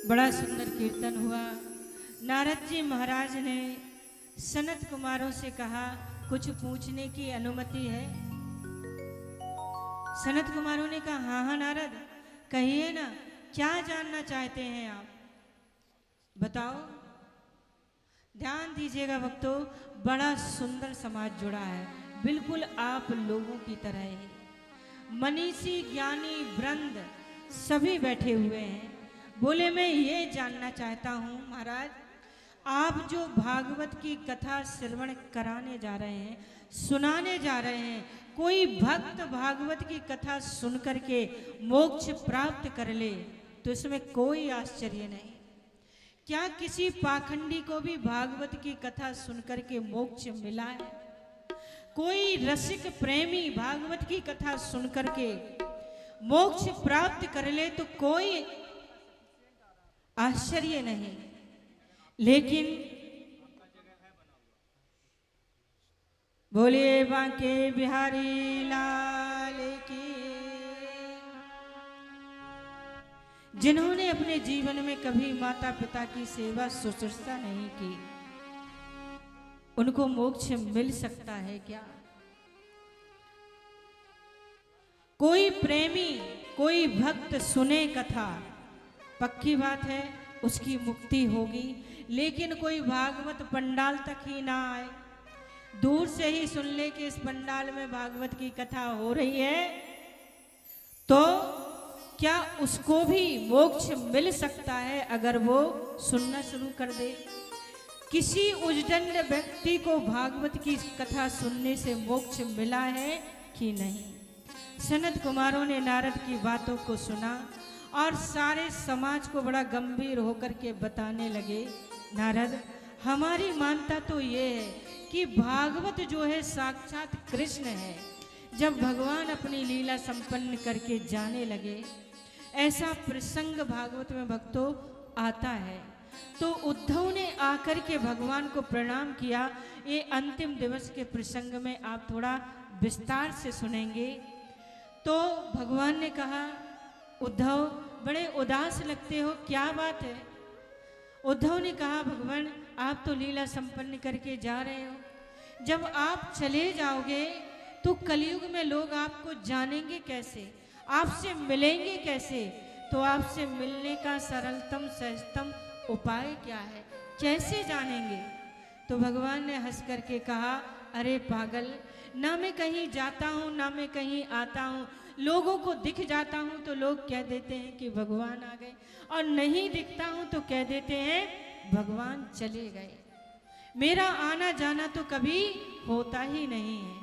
बड़ा सुंदर कीर्तन हुआ। नारद जी महाराज ने सनत कुमारों से कहा, कुछ पूछने की अनुमति है? सनत कुमारों ने कहा, हाँ हाँ नारद, कहिए ना, क्या जानना चाहते हैं आप, बताओ। ध्यान दीजिएगा भक्तों, बड़ा सुंदर समाज जुड़ा है, बिल्कुल आप लोगों की तरह ही। मनीषी ज्ञानी वृंद सभी बैठे हुए हैं। बोले, मैं ये जानना चाहता हूँ महाराज, आप जो भागवत की कथा श्रवण कराने जा रहे हैं, सुनाने जा रहे हैं, कोई भक्त भागवत की कथा सुन करके मोक्ष प्राप्त कर ले तो इसमें कोई आश्चर्य नहीं। क्या किसी पाखंडी को भी भागवत की कथा सुन करके मोक्ष मिला है? कोई रसिक प्रेमी भागवत की कथा सुन करके मोक्ष प्राप्त कर ले तो कोई आश्चर्य नहीं। लेकिन बोलिए बांके बिहारी लाल की। जिन्होंने अपने जीवन में कभी माता पिता की सेवा शुश्रूषा नहीं की, उनको मोक्ष मिल सकता है क्या? कोई प्रेमी, कोई भक्त सुने कथा, पक्की बात है उसकी मुक्ति होगी। लेकिन कोई भागवत पंडाल तक ही ना आए, दूर से ही सुन ले कि इस पंडाल में भागवत की कथा हो रही है, तो क्या उसको भी मोक्ष मिल सकता है अगर वो सुनना शुरू कर दे? किसी उजदंड व्यक्ति को भागवत की कथा सुनने से मोक्ष मिला है कि नहीं? सनत कुमारों ने नारद की बातों को सुना और सारे समाज को बड़ा गंभीर होकर के बताने लगे, नारद, हमारी मानता तो ये है कि भागवत जो है साक्षात कृष्ण है। जब भगवान अपनी लीला संपन्न करके जाने लगे, ऐसा प्रसंग भागवत में भक्तों आता है। तो उद्धव ने आकर के भगवान को प्रणाम किया। ये अंतिम दिवस के प्रसंग में आप थोड़ा विस्तार से सुनेंगे। तो भगवान ने कहा, उद्धव बड़े उदास लगते हो, क्या बात है? उद्धव ने कहा, भगवान आप तो लीला संपन्न करके जा रहे हो, जब आप चले जाओगे तो कलयुग में लोग आपको जानेंगे कैसे, आपसे मिलेंगे कैसे? तो आपसे मिलने का सरलतम सहजतम उपाय क्या है, कैसे जानेंगे? तो भगवान ने हंस करके कहा, अरे पागल, ना मैं कहीं जाता हूँ ना मैं कहीं आता हूँ। लोगों को दिख जाता हूँ तो लोग कह देते हैं कि भगवान आ गए, और नहीं दिखता हूँ तो कह देते हैं भगवान चले गए। मेरा आना जाना तो कभी होता ही नहीं है।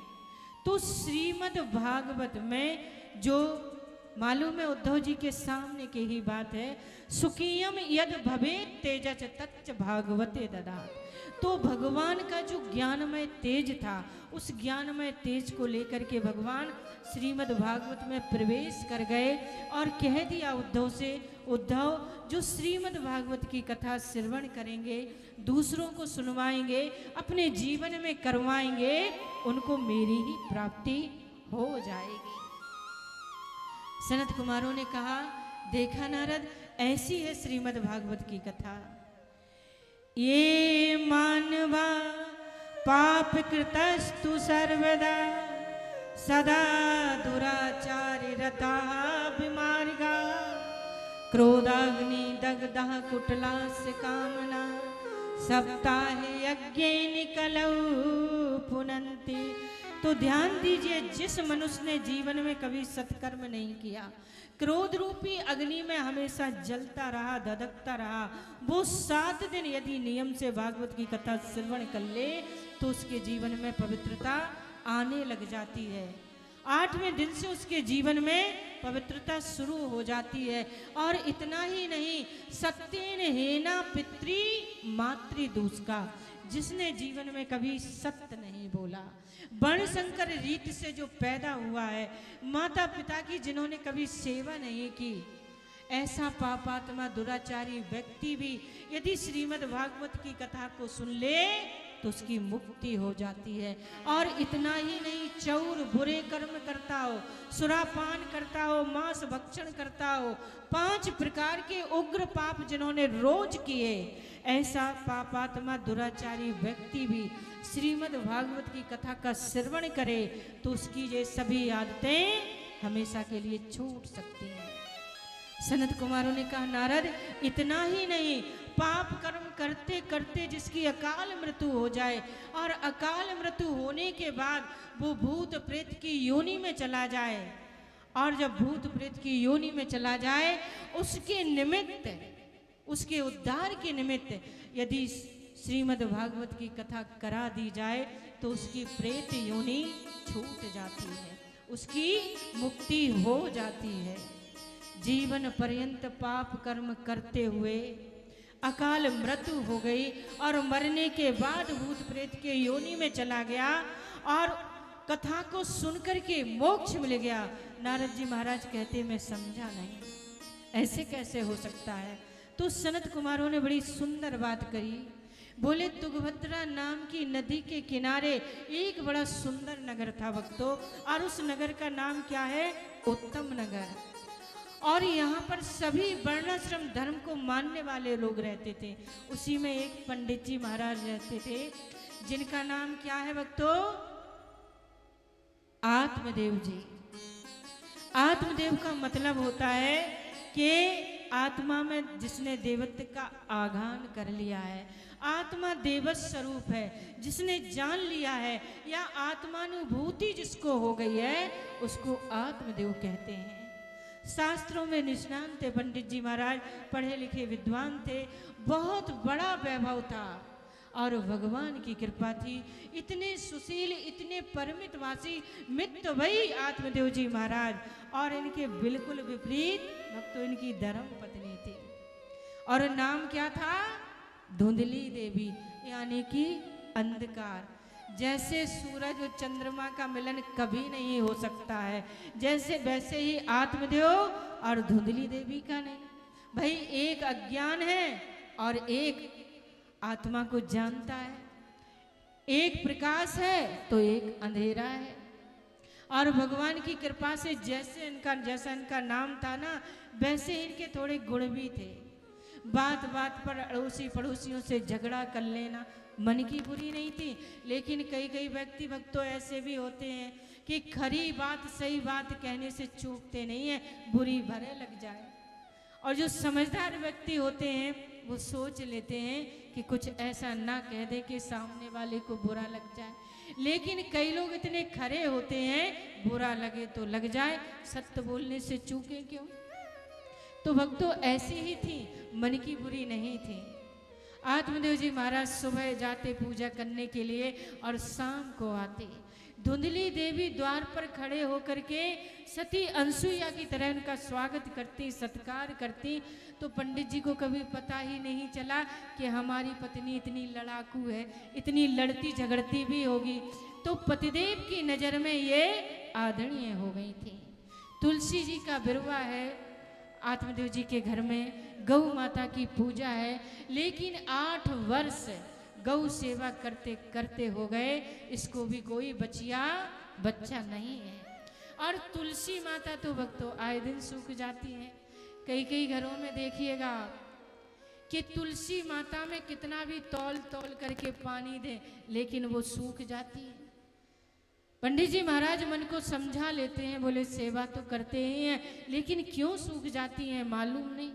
तो श्रीमद् भागवत में जो मालूम है, उद्धव जी के सामने की ही बात है, सुखियम यद भवेत् तेजच तच्च भागवते ददात। तो भगवान का जो ज्ञानमय तेज था, उस ज्ञानमय तेज को लेकर के भगवान श्रीमद् भागवत में प्रवेश कर गए और कह दिया उद्धव से, उद्धव जो श्रीमद् भागवत की कथा श्रवण करेंगे, दूसरों को सुनवाएंगे, अपने जीवन में करवाएंगे, उनको मेरी ही प्राप्ति हो जाएगी। सनत कुमारों ने कहा, देखा नारद, ऐसी है श्रीमद् भागवत की कथा। ये मानवा पाप कृतस्तु सर्वदा सदा दुराचारि रता विमार्गा क्रोधाग्नि दग्धः कुटलास्य कामना सप्ताहे यज्ञेन कलौ पुनन्ति। तो ध्यान दीजिए, जिस मनुष्य ने जीवन में कभी सत्कर्म नहीं किया, क्रोध रूपी अग्नि में हमेशा जलता रहा, धधकता रहा, वो 7 दिन यदि नियम से भागवत की कथा श्रवण कर ले तो उसके जीवन में पवित्रता आने लग जाती है। 8वें दिन से उसके जीवन में पवित्रता शुरू हो जाती है। और इतना ही नहीं, सत्येन हेना पितृ मातृदूषका, जिसने जीवन में कभी सत्य नहीं बोला, वर्ण संकर रीत से जो पैदा हुआ है, माता पिता की जिन्होंने कभी सेवा नहीं की, ऐसा पापात्मा दुराचारी व्यक्ति भी यदि श्रीमद् भागवत की कथा को सुन ले तो उसकी मुक्ति हो जाती है। और इतना ही नहीं, चौर बुरे कर्म करता हो, सुरापान करता हो, मांस भक्षण करता हो, 5 प्रकार के उग्र पाप जिन्होंने रोज किए, ऐसा पापात्मा दुराचारी व्यक्ति भी श्रीमद् भागवत की कथा का श्रवण करे तो उसकी ये सभी आदतें हमेशा के लिए छूट सकती हैं। सनत कुमारों ने कहा, नारद इतना ही नहीं, पाप कर्म करते करते जिसकी अकाल मृत्यु हो जाए और अकाल मृत्यु होने के बाद वो भूत प्रेत की योनि में चला जाए, और जब भूत प्रेत की योनि में चला जाए उसके निमित्त, उसके उद्धार के निमित्त यदि श्रीमद् भागवत की कथा करा दी जाए तो उसकी प्रेत योनि छूट जाती है, उसकी मुक्ति हो जाती है। जीवन पर्यंत पाप कर्म करते हुए अकाल मृत्यु हो गई और मरने के बाद भूत प्रेत के योनि में चला गया और कथा को सुनकर के मोक्ष मिल गया। नारद जी महाराज कहते, मैं समझा नहीं, ऐसे कैसे हो सकता है। तो सनत कुमारों ने बड़ी सुंदर बात करी। बोले, तुंगभद्रा नाम की नदी के किनारे एक बड़ा सुंदर नगर था भक्तों, और उस नगर का नाम क्या है? उत्तम नगर। और यहाँ पर सभी वर्णाश्रम धर्म को मानने वाले लोग रहते थे। उसी में एक पंडित जी महाराज रहते थे, जिनका नाम क्या है भक्तों? आत्मदेव जी। आत्मदेव का मतलब होता है कि आत्मा में जिसने देवत्व का आगान कर लिया है, आत्मा देवत स्वरूप है, जिसने जान लिया है या आत्मानुभूति जिसको हो गई है, उसको आत्मदेव कहते हैं। शास्त्रों में निष्णात थे पंडित जी महाराज, पढ़े लिखे विद्वान थे, बहुत बड़ा वैभव था और भगवान की कृपा थी। इतने सुशील, इतने परमितवासी मित्र वही आत्मदेव जी महाराज, और इनके बिल्कुल विपरीत भक्तों इनकी धर्म पत्नी थी, और नाम क्या था? धुंधली देवी, यानी कि अंधकार। जैसे सूरज और चंद्रमा का मिलन कभी नहीं हो सकता है, जैसे वैसे ही आत्मदेव और धुंधली देवी का नहीं। भाई एक अज्ञान है और एक आत्मा को जानता है, एक प्रकाश है तो एक अंधेरा है। और भगवान की कृपा से जैसे इनका नाम था ना, वैसे इनके थोड़े गुण भी थे। बात बात पर अड़ोसी पड़ोसियों से झगड़ा कर लेना मन की बुरी नहीं थी, लेकिन कई कई व्यक्ति भक्तों ऐसे भी होते हैं कि खरी बात सही बात कहने से चूकते नहीं है, बुरी भरे लग जाए। और जो समझदार व्यक्ति होते हैं वो सोच लेते हैं कि कुछ ऐसा ना कह दे कि सामने वाले को बुरा लग जाए, लेकिन कई लोग इतने खरे होते हैं, बुरा लगे तो लग जाए, सत्य बोलने से चूके क्यों। तो भक्तों ऐसी ही थी, मन की बुरी नहीं थी। आत्मदेव जी महाराज सुबह जाते पूजा करने के लिए और शाम को आते। धुंधली देवी द्वार पर खड़े होकर के सती अनसुईया की तरह उनका स्वागत करती, सत्कार करती। तो पंडित जी को कभी पता ही नहीं चला कि हमारी पत्नी इतनी लड़ाकू है, इतनी लड़ती झगड़ती भी होगी। तो पतिदेव की नज़र में ये आदरणीय हो गई थी। तुलसी जी का बिरवा है आत्मदेव जी के घर में, गौ माता की पूजा है, लेकिन 8 वर्ष गौ सेवा करते करते हो गए, इसको भी कोई बच्चा नहीं है। और तुलसी माता तो भक्तों आए दिन सूख जाती हैं। कई कई घरों में देखिएगा कि तुलसी माता में कितना भी तौल तौल करके पानी दे, लेकिन वो सूख जाती है। पंडित जी महाराज मन को समझा लेते हैं, बोले सेवा तो करते ही हैं, लेकिन क्यों सूख जाती हैं मालूम नहीं।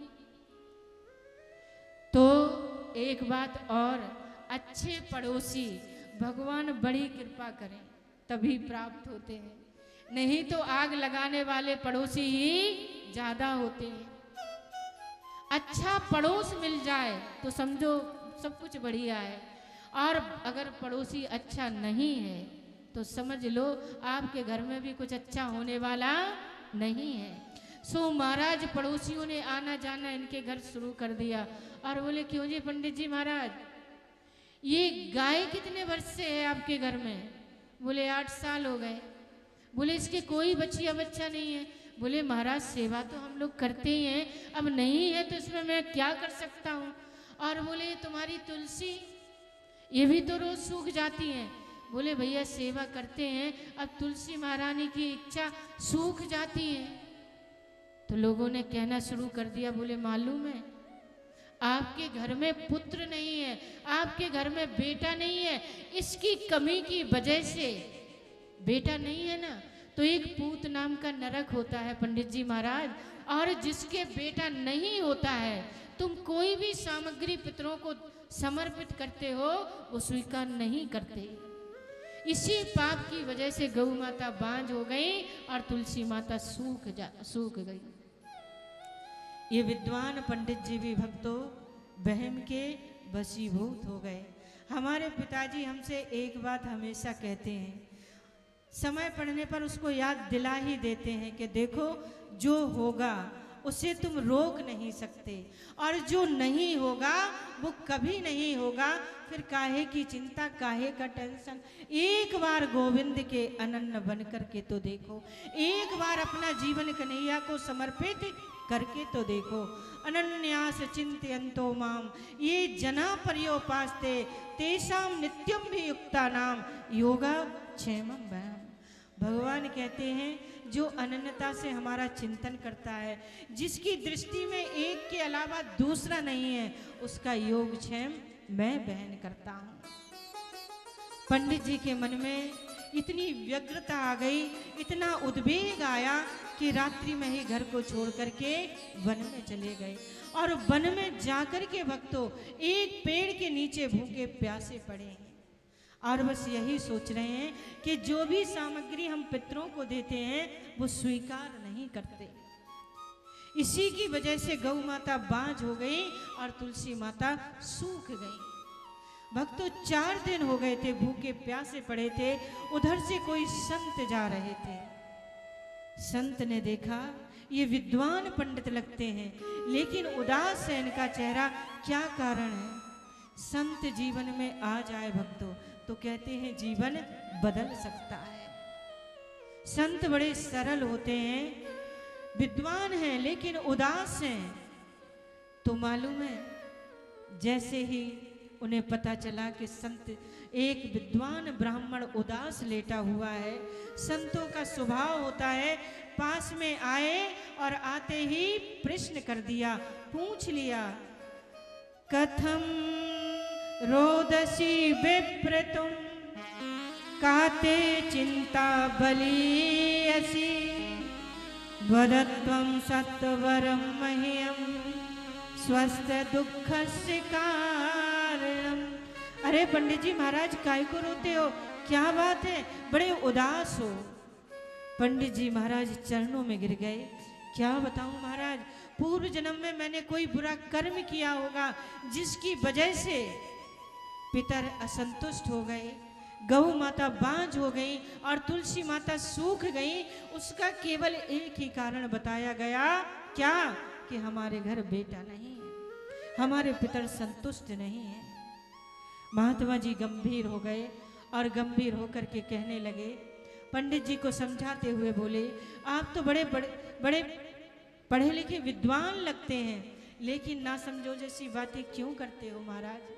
तो एक बात और, अच्छे पड़ोसी भगवान बड़ी कृपा करें तभी प्राप्त होते हैं, नहीं तो आग लगाने वाले पड़ोसी ही ज्यादा होते हैं। अच्छा पड़ोस मिल जाए तो समझो सब कुछ बढ़िया है, और अगर पड़ोसी अच्छा नहीं है तो समझ लो आपके घर में भी कुछ अच्छा होने वाला नहीं है। सो महाराज पड़ोसियों ने आना जाना इनके घर शुरू कर दिया, और बोले क्यों जी पंडित जी महाराज, ये गाय कितने वर्ष से है आपके घर में? बोले 8 साल हो गए। बोले इसके कोई बच्चा नहीं है? बोले महाराज सेवा तो हम लोग करते ही हैं, अब नहीं है तो इसमें मैं क्या कर सकता हूँ। और बोले तुम्हारी तुलसी, ये भी तो रोज सूख जाती हैं। बोले भैया सेवा करते हैं, अब तुलसी महारानी की इच्छा सूख जाती है। तो लोगों ने कहना शुरू कर दिया, बोले मालूम है आपके घर में पुत्र नहीं है, आपके घर में बेटा नहीं है, इसकी कमी की वजह से बेटा नहीं है ना, तो एक पूत नाम का नरक होता है पंडित जी महाराज, और जिसके बेटा नहीं होता है तुम कोई भी सामग्री पितरों को समर्पित करते हो वो स्वीकार नहीं करते। इसी पाप की वजह से गौ माता बांझ हो गई और तुलसी माता सूख गई। ये विद्वान पंडित जी भी भक्तों बहम के वशीभूत हो गए। हमारे पिताजी हमसे एक बात हमेशा कहते हैं, समय पड़ने पर उसको याद दिला ही देते हैं कि देखो जो होगा उसे तुम रोक नहीं सकते, और जो नहीं होगा वो कभी नहीं होगा, फिर काहे की चिंता, काहे का टेंशन। एक बार गोविंद के अनन्य बन करके तो देखो, एक बार अपना जीवन कन्हैया को समर्पित करके तो देखो। अनन्यास चिंतयन्तो माम ये जना पर्योपास्ते तेषाम नित्यम भी युक्ता नाम योगा क्षेमम भयम। भगवान कहते हैं जो अनन्यता से हमारा चिंतन करता है, जिसकी दृष्टि में एक के अलावा दूसरा नहीं है, उसका योग क्षेम मैं बहन करता हूँ। पंडित जी के मन में इतनी व्यग्रता आ गई, इतना उद्वेग आया कि रात्रि में ही घर को छोड़ करके वन में चले गए, और वन में जाकर के भक्तों एक पेड़ के नीचे भूखे प्यासे पड़े हैं, और बस यही सोच रहे हैं कि जो भी सामग्री हम पितरों को देते हैं वो स्वीकार नहीं करते। इसी की वजह से गौ माता बांझ हो गई और तुलसी माता सूख गई। भक्तों 4 दिन हो गए थे, भूखे प्यासे पड़े थे, उधर से कोई संत जा रहे थे। संत ने देखा ये विद्वान पंडित लगते हैं, लेकिन उदास है इनका चेहरा, क्या कारण है? संत जीवन में आ जाए भक्तों तो कहते हैं जीवन बदल सकता है। संत बड़े सरल होते हैं, विद्वान हैं लेकिन उदास हैं। तो मालूम है जैसे ही उन्हें पता चला कि संत एक विद्वान ब्राह्मण उदास लेटा हुआ है, संतों का स्वभाव होता है पास में आए और आते ही प्रश्न कर दिया, पूछ लिया, कथम रोदसी विप्र तुम काते चिंता बलीयसी वदत्वं सत्वरम मह्यम स्वस्थ दुःखस्य कारणम। अरे पंडित जी महाराज काय को रोते हो, क्या बात है, बड़े उदास हो। पंडित जी महाराज चरणों में गिर गए। क्या बताऊं महाराज, पूर्व जन्म में मैंने कोई बुरा कर्म किया होगा जिसकी वजह से पितर असंतुष्ट हो गए, गौ माता बांझ हो गई और तुलसी माता सूख गई। उसका केवल एक ही कारण बताया गया, क्या? कि हमारे घर बेटा नहीं है, हमारे पितर संतुष्ट नहीं है। महात्मा जी गंभीर हो गए और गंभीर होकर के कहने लगे, पंडित जी को समझाते हुए बोले, आप तो बड़े पढ़े लिखे विद्वान लगते हैं, लेकिन ना समझो जैसी बातें क्यों करते हो महाराज।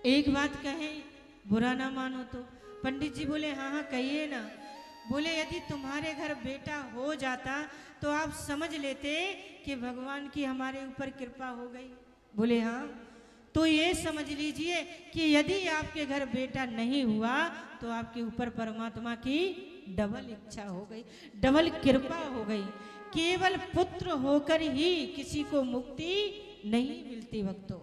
एक बात कहें, बुरा ना मानो तो। पंडित जी बोले, हाँ हाँ कहिए ना। बोले, यदि तुम्हारे घर बेटा हो जाता तो आप समझ लेते कि भगवान की हमारे ऊपर कृपा हो गई। बोले, हाँ, तो ये समझ लीजिए कि यदि आपके घर बेटा नहीं हुआ तो आपके ऊपर परमात्मा की डबल इच्छा हो गई, डबल कृपा हो गई। केवल पुत्र होकर ही किसी को मुक्ति नहीं मिलती भक्तों।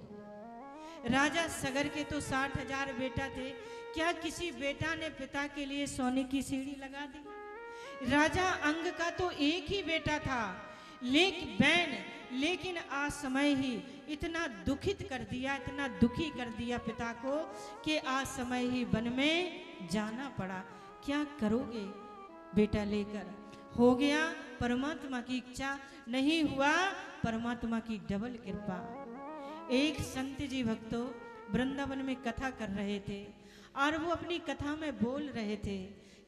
राजा सगर के तो 60,000 बेटा थे, क्या किसी बेटा ने पिता के लिए सोने की सीढ़ी लगा दी? राजा अंग का तो एक ही बेटा था, लेकिन आज समय ही इतना दुखित कर दिया, इतना दुखी कर दिया पिता को कि आज समय ही वन में जाना पड़ा। क्या करोगे बेटा लेकर? हो गया परमात्मा की इच्छा, नहीं हुआ परमात्मा की डबल कृपा। एक संत जी भक्तों वृंदावन में कथा कर रहे थे और वो अपनी कथा में बोल रहे थे,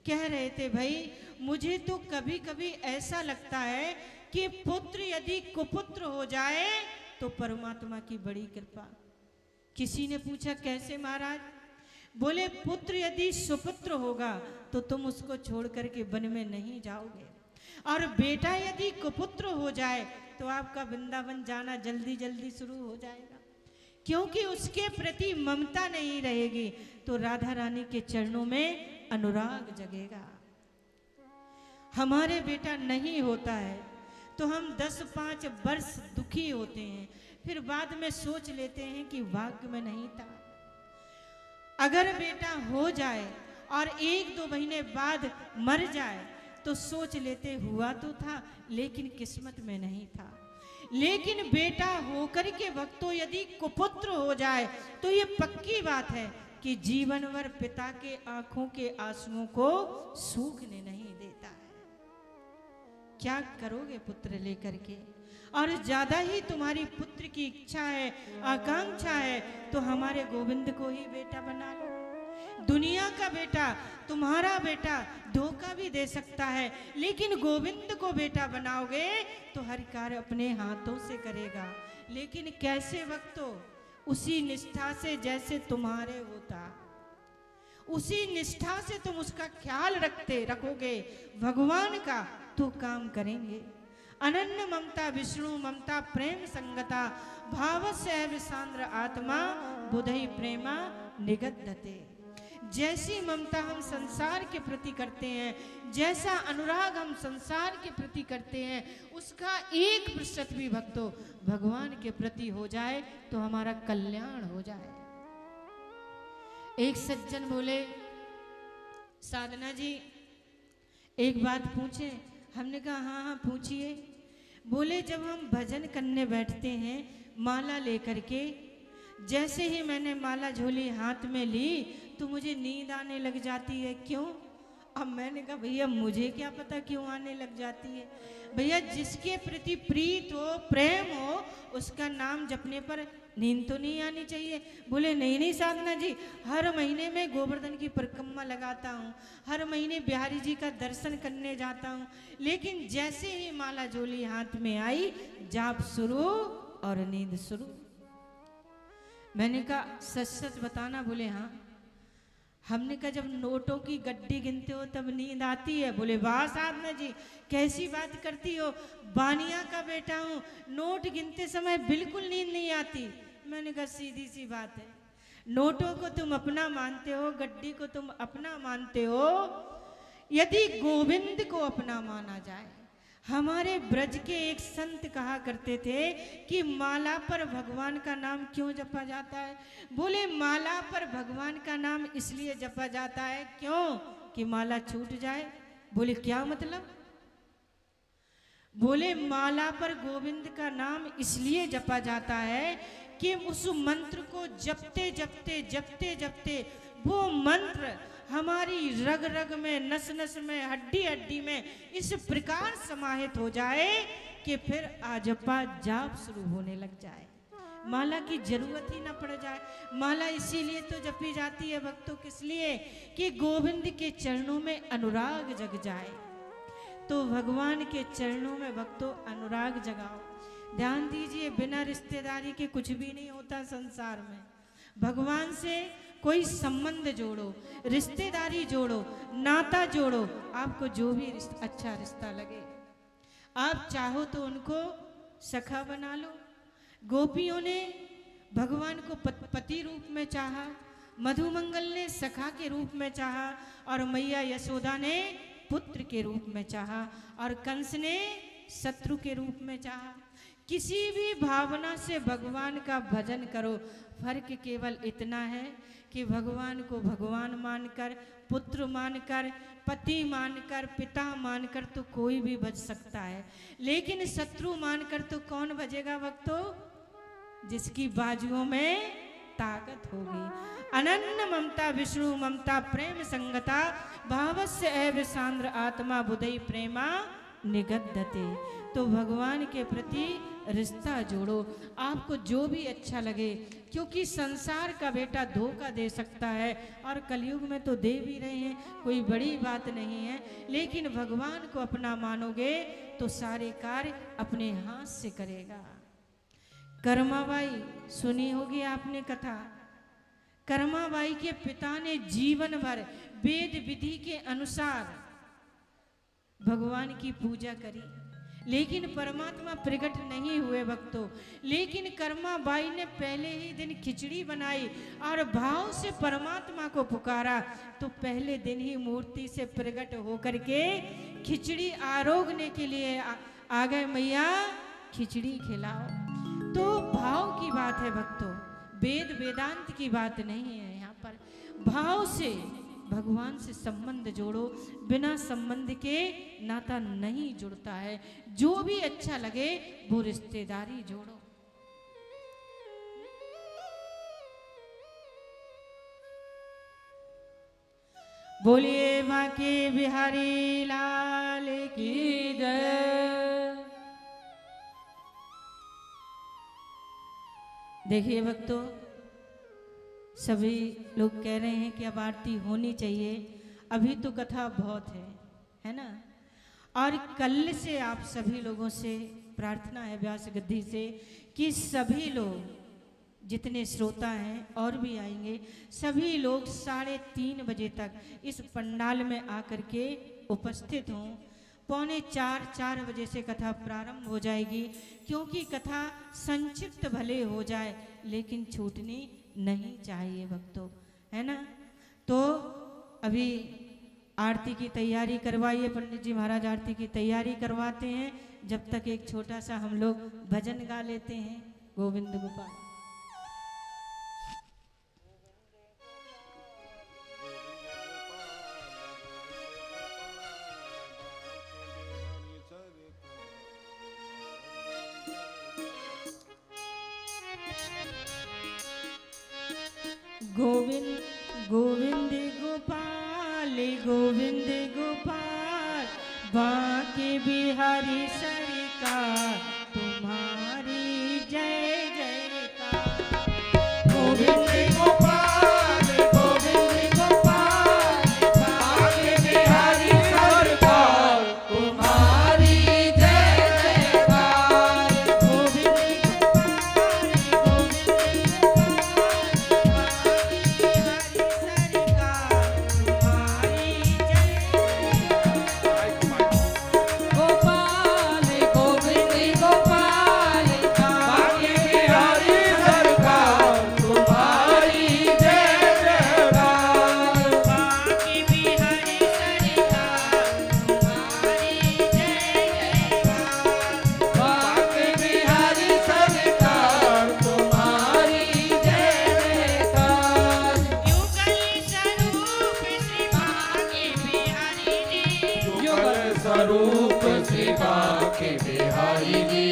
कह रहे थे, भाई मुझे तो कभी कभी ऐसा लगता है कि पुत्र यदि कुपुत्र हो जाए तो परमात्मा की बड़ी कृपा। किसी ने पूछा कैसे महाराज? बोले पुत्र यदि सुपुत्र होगा तो तुम उसको छोड़ करके वन में नहीं जाओगे, और बेटा यदि कुपुत्र हो जाए तो आपका वृंदावन जाना जल्दी जल्दी शुरू हो जाएगा, क्योंकि उसके प्रति ममता नहीं रहेगी तो राधा रानी के चरणों में अनुराग जगेगा। हमारे बेटा नहीं होता है तो हम 10-5 वर्ष दुखी होते हैं, फिर बाद में सोच लेते हैं कि भाग्य में नहीं था। अगर बेटा हो जाए और 1-2 महीने बाद मर जाए तो सोच लेते हुआ तो था लेकिन किस्मत में नहीं था। लेकिन बेटा होकर के भक्तों यदि कुपुत्र हो जाए तो ये पक्की बात है कि जीवन भर पिता के आंखों के आंसुओं को सूखने नहीं देता है। क्या करोगे पुत्र लेकर के? और ज्यादा ही तुम्हारी पुत्र की इच्छा है, आकांक्षा है, तो हमारे गोविंद को ही बेटा बना लो। दुनिया का बेटा, तुम्हारा बेटा धोखा भी दे सकता है, लेकिन गोविंद को बेटा बनाओगे तो हर कार्य अपने हाथों से करेगा। लेकिन कैसे भक्तों? उसी निष्ठा से जैसे तुम्हारे होता, उसी निष्ठा से तुम उसका ख्याल रखोगे भगवान का तो काम करेंगे। अनन्य ममता विष्णु ममता प्रेम संगता भावस्य विसान्द्र आत्मा बुधई प्रेमा निगद्यते। जैसी ममता हम संसार के प्रति करते हैं, जैसा अनुराग हम संसार के प्रति करते हैं, उसका 1% भी भक्तों भगवान के प्रति हो जाए तो हमारा कल्याण हो जाए। एक सज्जन बोले, साधना जी एक बात पूछे? हमने कहा हाँ हाँ पूछिए। बोले जब हम भजन करने बैठते हैं माला लेकर के, जैसे ही मैंने माला झोली हाथ में ली तो मुझे नींद आने लग जाती है। क्यों? अब मैंने कहा भैया मुझे क्या पता क्यों आने लग जाती है। भैया जिसके प्रति प्रीत हो, प्रेम हो, उसका नाम जपने पर नींद तो नहीं आनी चाहिए। बोले नहीं नहीं साधना जी, हर महीने में गोवर्धन की परिक्रमा लगाता हूँ, हर महीने बिहारी जी का दर्शन करने जाता हूँ, लेकिन जैसे ही माला झोली हाथ में आई जाप शुरू और नींद शुरू। मैंने कहा सच सच बताना? बोले हाँ। हमने कहा जब नोटों की गड्डी गिनते हो तब नींद आती है? बोले वाह साधना जी कैसी बात करती हो, बानिया का बेटा हूँ, नोट गिनते समय बिल्कुल नींद नहीं आती। मैंने कहा सीधी सी बात है, नोटों को तुम अपना मानते हो, गड्डी को तुम अपना मानते हो, यदि गोविंद को अपना माना जाए। हमारे ब्रज के एक संत कहा करते थे कि माला पर भगवान का नाम क्यों जपा जाता है? बोले माला पर भगवान का नाम इसलिए जपा जाता है क्यों कि माला छूट जाए। बोले क्या मतलब? बोले माला पर गोविंद का नाम इसलिए जपा जाता है कि उस मंत्र को जपते जपते जपते जपते वो मंत्र हमारी रग रग में, नस नस में, हड्डी हड्डी में इस प्रकार समाहित हो जाए कि फिर आजपा जाप शुरू होने लग जाए, माला की जरूरत ही ना पड़ जाए। माला इसीलिए तो जपी जाती है भक्तों, किस लिए? कि गोविंद के चरणों में अनुराग जग जाए। तो भगवान के चरणों में भक्तों अनुराग जगाओ। ध्यान दीजिए, बिना रिश्तेदारी के कुछ भी नहीं होता संसार में। भगवान से कोई संबंध जोड़ो, रिश्तेदारी जोड़ो, नाता जोड़ो, आपको जो भी अच्छा रिश्ता लगे। आप चाहो तो उनको सखा बना लो। गोपियों ने भगवान को पति रूप में चाहा, मधुमंगल ने सखा के रूप में चाहा, और मैया यशोदा ने पुत्र के रूप में चाहा, और कंस ने शत्रु के रूप में चाहा। किसी भी भावना से भगवान का भजन करो, फर्क केवल इतना है कि भगवान को भगवान मानकर, पुत्र मानकर, पति मानकर, पिता मानकर तो कोई भी भज सकता है, लेकिन शत्रु मानकर तो कौन भजेगा भक्तों? जिसकी बाजुओं में ताकत होगी। अनन्य ममता विष्णु ममता प्रेम संगता भावस्य एव सांद्र आत्मा बुधई प्रेमा निगद्यते। तो भगवान के प्रति रिश्ता जोड़ो, आपको जो भी अच्छा लगे, क्योंकि संसार का बेटा धोखा दे सकता है, और कलयुग में तो दे भी रहे हैं, कोई बड़ी बात नहीं है। लेकिन भगवान को अपना मानोगे तो सारे कार्य अपने हाथ से करेगा। कर्माबाई सुनी होगी आपने कथा। कर्माबाई के पिता ने जीवन भर वेद विधि के अनुसार भगवान की पूजा करी, लेकिन परमात्मा प्रकट नहीं हुए भक्तों। लेकिन कर्माबाई ने पहले ही दिन खिचड़ी बनाई और भाव से परमात्मा को पुकारा, तो पहले दिन ही मूर्ति से प्रकट होकर के खिचड़ी आरोगने के लिए आ गए, मैया खिचड़ी खिलाओ। तो भाव की बात है भक्तों, वेद वेदांत की बात नहीं है। यहाँ पर भाव से भगवान से संबंध जोड़ो, बिना संबंध के नाता नहीं जुड़ता है। जो भी अच्छा लगे वो रिश्तेदारी जोड़ो। बोलिए बांके बिहारी लाल की जय। देखिए भक्तों, सभी लोग कह रहे हैं कि अब आरती होनी चाहिए, अभी तो कथा बहुत है ना। और कल से आप सभी लोगों से प्रार्थना है व्यास गद्दी से कि सभी लोग जितने श्रोता हैं और भी आएंगे, सभी लोग 3:30 बजे तक इस पंडाल में आकर के उपस्थित हों। 3:45-4 बजे से कथा प्रारंभ हो जाएगी, क्योंकि कथा संक्षिप्त भले हो जाए लेकिन छूटनी नहीं चाहिए भक्तों, है ना। तो अभी आरती की तैयारी करवाइए, पंडित जी महाराज आरती की तैयारी करवाते हैं। जब तक एक छोटा सा हम लोग भजन गा लेते हैं, गोविंद गोपाल। गोविंद गोविंद गोपाल गोविंद गोपाल, बांके बिहारी सरकार तुम्हारी जय जयकार। गोविंद गोपाल गोविंद गोपाल, बांके बिहारी सरकार तुम्हारी जय जयकार। गोविंद गोपाल गोविंद स्वरूप श्री बांके बिहारी जी,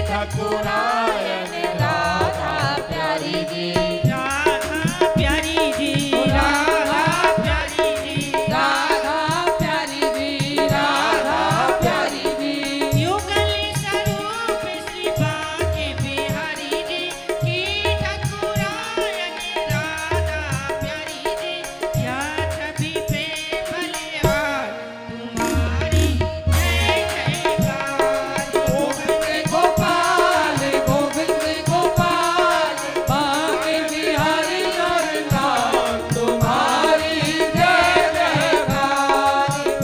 ठाकुरायन राधा प्यारी जी, राधा प्यारी जी, राधा प्यारी जी, राधा प्यारी जी, राधा प्यारी जी। युगल स्वरूप श्री बांके बिहारी जी की ठाकुरायन राधा प्यारी जी, या छवि पे बलिहार तुम्हारी जय जयकार। गोविंद गोपाल गोविंद गोपाल, बांके बिहारी सरकार तुम्हारी जय जयकार।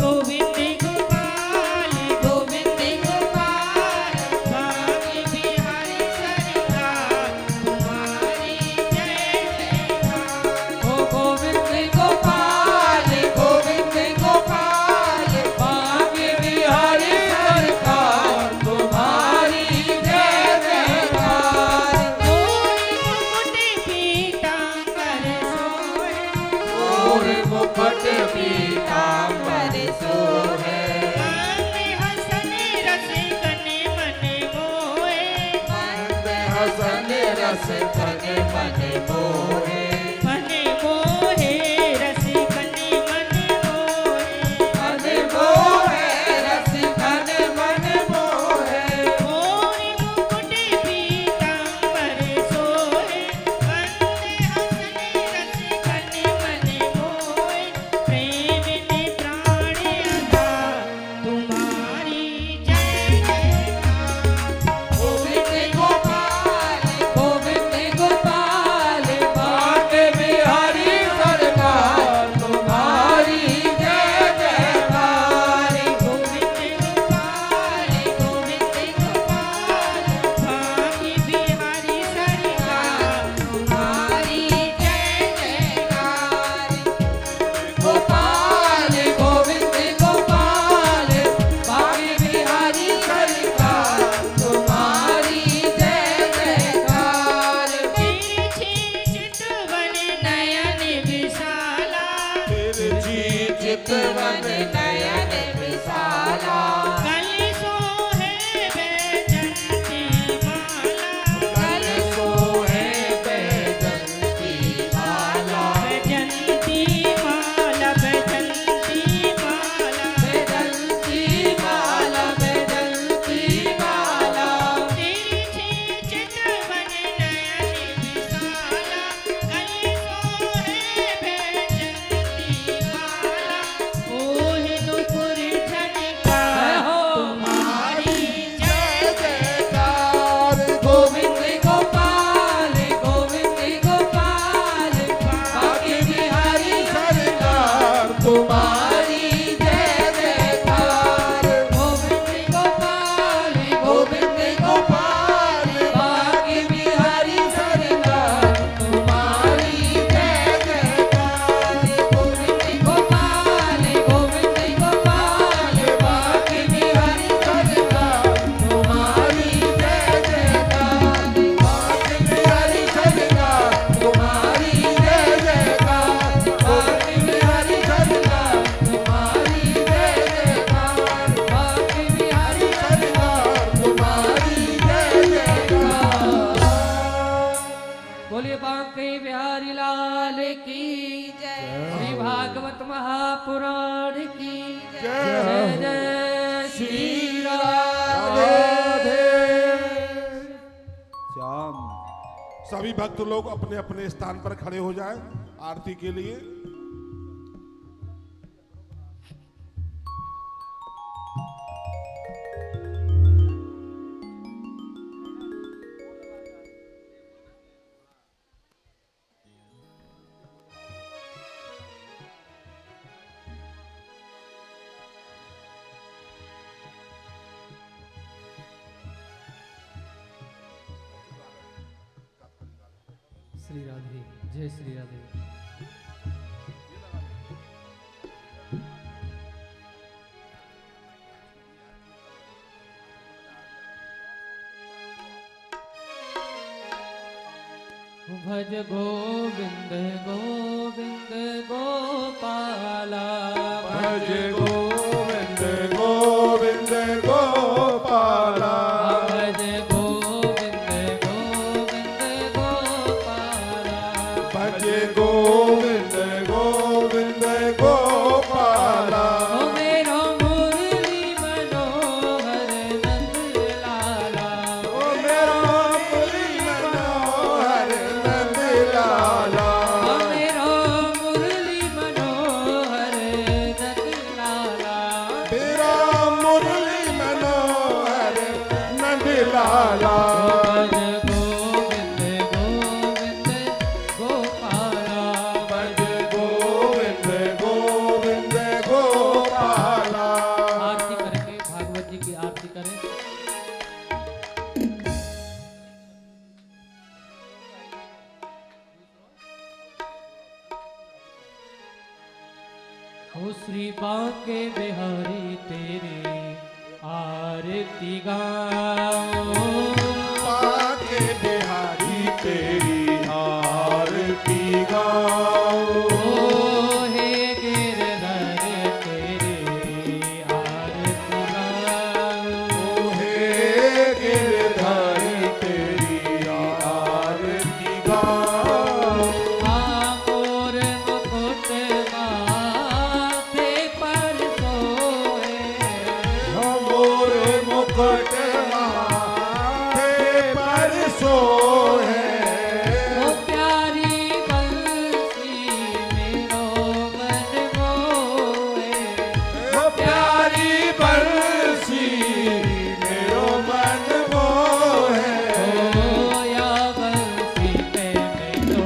गोविंद गोपाल गोविंद गोपाल, बांके बिहारी सरकार तुम्हारी जय जयकार। ओ गोविंद गोपाल गोविंद गोपाल, बांके बिहारी सरकार तुम्हारी जय जयकार। मोर मुकुट पीतांबर सोहे, और मुकुट पीतांबर सोहे, मंद हसन रस कने मन मोहे, मंद हसन रस तन मन मोहे, मन मोहे रस कने मन मोहे। मन मोहे रस तन मन मोहे। मोर मुकुट पीतांबर सोहे, मंद हसन रस कने मन मोहे। प्रेम ने प्राण आधार तुम्हारी सभी भक्त लोग अपने अपने स्थान पर खड़े हो जाएं आरती के लिए। श्री राधे, जय श्री राधे। भज गोविंद गोविंद गोपाला, भज गोविंद गोविंद गोपाला, भज गोविंद गोविंद गोपाला, भज गोविंद गोविंद गोपाला। ओ मेरो मुरली मनोहर नंद लाला, ओ मेरो मुरली मनोहर नंद लाला, ओ मेरो मुरली मनोहर नंद लाला, तेरा मुरली मनोहर नंद लाला। भज गोविंद गोविंद गोपाला, भज गोविंद गोविंद गोपाला। आरती करेंगे, भागवत जी की आरती करें। ओ श्री बांके बिहारी तेरी आरती गाओ, बांके बिहारी तेरी आरती गाओ। ओ हे गिरधर तेरी आरती गाओ, ओ हे गिरधर तेरी आरती गाओ। मोर मुकुट माथे पर सोए, मोर मुकुट माथे पर सोहे। ओ प्यारी बंसी मेरो मन मोए, ओ प्यारी बंसी मेरो मन मोहे। ओ या बंसी पे मेरो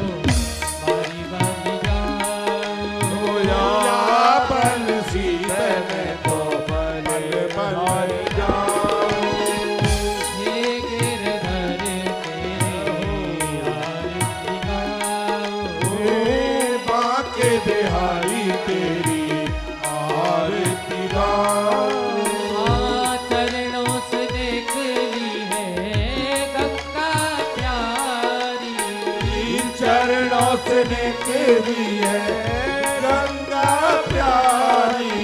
बारी बारी जाओ, या बंसी पे मैं तो बल बल जाऊं। हे गिरधर तेरी आरती गाओ, हे बांके बिहारी तेरी आरती गाओ। चरणों से निकली है गंगा प्यारी, चरणों से निकली है गंगा प्यारी।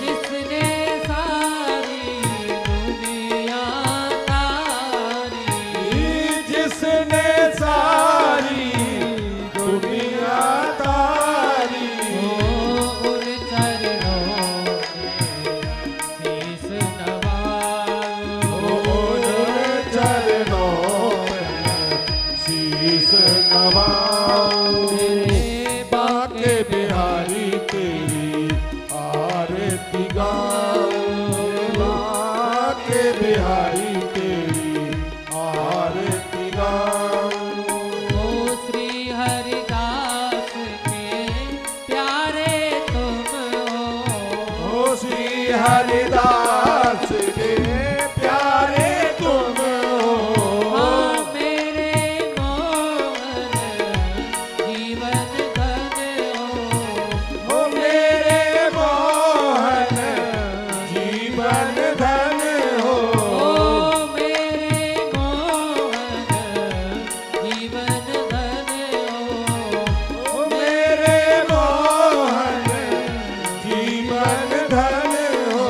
जिसने सारी दुनिया तारी, जिसने सारी दुनिया तारी। उन चरणों में शीस नवाओ, चरणों में शीस नवाओ। तेरे बांके बिहारी तेरी आरती गाओ। बांके बिहारी तेरी आरती गाओ। ओ श्री हरिदास के प्यारे तुम हो, ओ श्री हरिदास के प्यारे तुम हो। हाँ मेरे मोहन जीवन धन हो, ओ मेरे मोहन जीवन धन हो। ओ मेरे मोहन जीवन धन हो, ओ मेरे मोहन जीवन धन हो।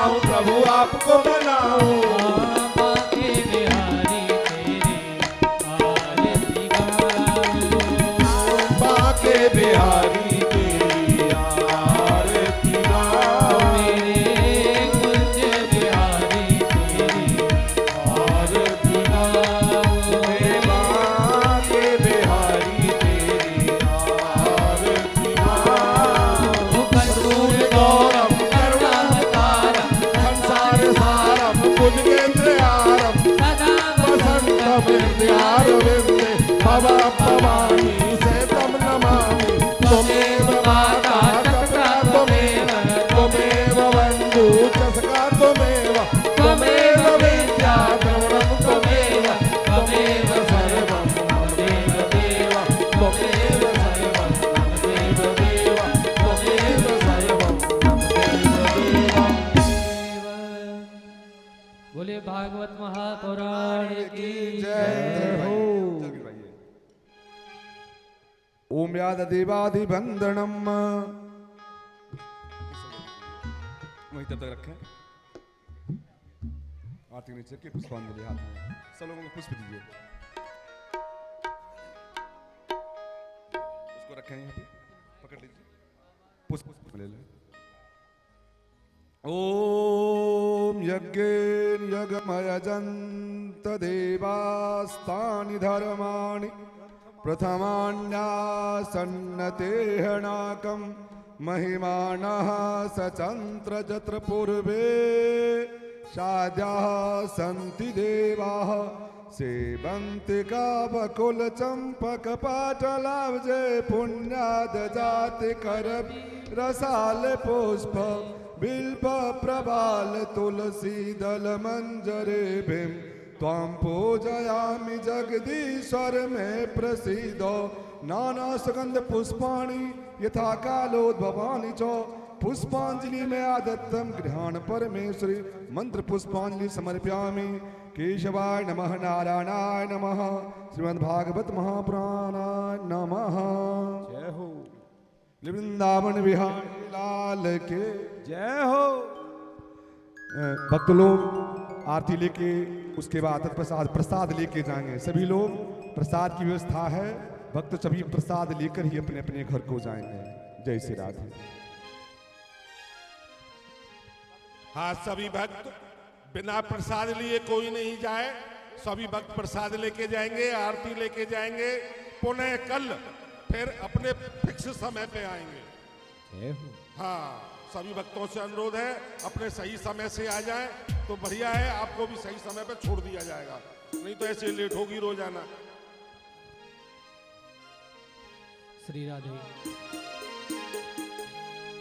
मनाऊं प्रभु आपको मनाऊं बाके बिहारी तेरी आरती गाऊं बाके बिहारी तेरी आरती गाऊं मेरे कुंज बिहारी तेरी आरती गाऊं बाके बिहारी तेरी आरती गाऊं कर्पूर गौरम करुणावतारम संसार सारम भुजगेन्द्रयारम सदा वसंतम हृदयारविंदे भवा भवानी सेतम नमामि त्वमेव माता चक्रा त्वमेव त्वमेव बन्धु चषका त्वमेव त्वमेव विद्या द्रविणं त्वमेव त्वमेव सर्वं मम देव देव त्वमेव सर्वं मम देव देव त्वमेव सर्वं मम देव देव बोले भागवत महापुराण की जय हो ओम याद देवादिवंदनम वहीं तब तक रखें आरती के नीचे के पुष्पांजलि हाथ में सब लोगों को पुष्प दीजिए उसको रखें यहाँ पे पकड़ लीजिए पुष्प ले लें ओम यज्ञेन यज्ञमयजन्त देवास्तानि धर्माणि प्रथमान्यासन्नतेहनाकं महिमानः सचन्त्र जत्र पूर्वे शाद्याः सन्ति देवाः सेवन्ति कावकुलचम्पकपाटलाब्जे पुण्यादजाति करवि रसाल पुष्प बिल्व प्रबाल तुलसी दल मंजरेभिं त्वां पूजयामि जगदीश्वर मे प्रसीदो नाना सुगंध पुष्पाणि यथा कालोद्भवानि च पुष्पांजलि में आदत्तम गृहाण परमेश्वरी मंत्र पुष्पांजलि समर्पयामि केशवाय नमः नारायणाय नमः श्रीमद्भागवत महापुराणाय नमः जय हो वृंदावन बिहारी लाल के जय हो भक्त लोग आरती लेके उसके बाद प्रसाद लेके जाएंगे सभी लोग प्रसाद की व्यवस्था है भक्त सभी प्रसाद लेकर ही अपने अपने घर को जाएंगे जय श्री राधे हाँ सभी भक्त बिना प्रसाद लिए कोई नहीं जाए सभी भक्त प्रसाद लेके जाएंगे आरती लेके जाएंगे पुनः कल फिर अपने फिक्स समय पे आएंगे हाँ सभी भक्तों से अनुरोध है अपने सही समय से आ जाएं तो बढ़िया है आपको भी सही समय पे छोड़ दिया जाएगा नहीं तो ऐसे लेट होगी रोजाना श्री राधे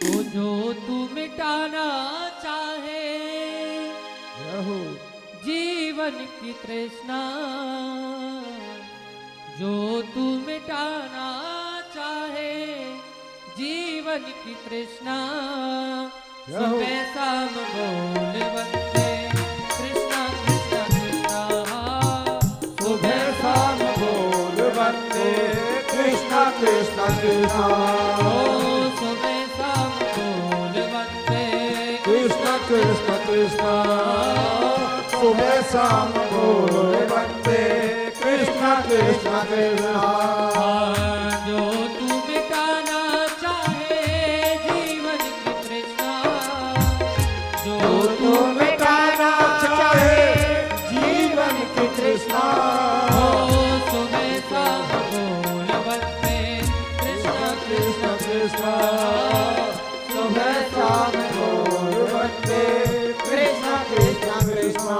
तो जो तू मिटाना चाहे जीवन की तृष्णा जो तू मिटाना चाहे जीवन की तृष्णा सुबह शाम बोल वंदे कृष्णा कृष्णा कृष्णा सुबह शाम बोल वंदे कृष्णा कृष्णा कृष्णा ओ सुबह शाम बोल वंदे कृष्णा कृष्णा कृष्णा सुबह शाम बोल वंदे कृष्णा कृष्णा कृष्णा जो तू मिटाना चाहे जीवन की तृष्णा जो तू मिटाना चाहे जीवन की तृष्णा हो सुबह शाम बोल वंदे कृष्णा कृष्णा कृष्णा सुबह शाम बोल वंदे कृष्णा कृष्णा कृष्णा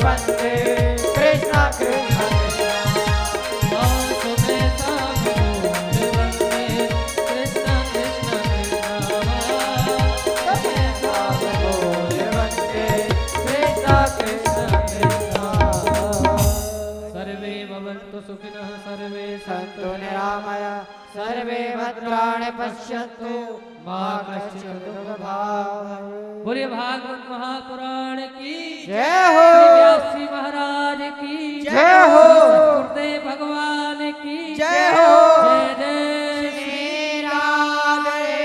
वंदे कृष्ण कृष्ण सुबह शाम बोल वंदे कृष्ण कृष्ण सुबह शाम बोल वंदे कृष्ण कृष्ण सर्वे भवन्तु सुखिनः सर्वे सन्तु निरामया सर्वे भद्राणि पश्यन्तु मा कश्चित् दुर्भाग् बोलिए भागवत महापुराण की जय हो व्यास जी महाराज की जय हो गुरुदेव भगवान की जय हो जय जय श्री राधे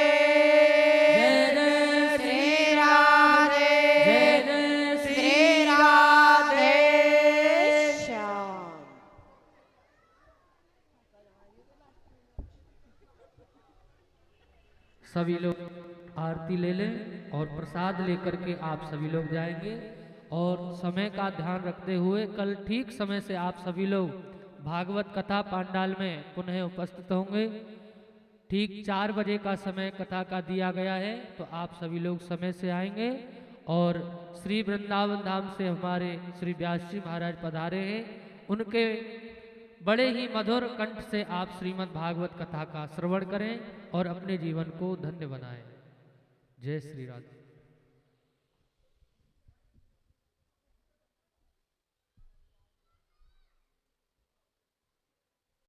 जय जय श्री राधे जय जय श्री राधे श्याम। सभी लोग आरती ले लें और प्रसाद लेकर के आप सभी लोग जाएंगे और समय का ध्यान रखते हुए कल ठीक समय से आप सभी लोग भागवत कथा पांडाल में पुनः उपस्थित होंगे। ठीक 4 बजे का समय कथा का दिया गया है, तो आप सभी लोग समय से आएंगे और श्री वृंदावन धाम से हमारे श्री व्यास जी महाराज पधारे हैं, उनके बड़े ही मधुर कंठ से आप श्रीमद् भागवत कथा का श्रवण करें और अपने जीवन को धन्य बनाएं। जय श्री राधे।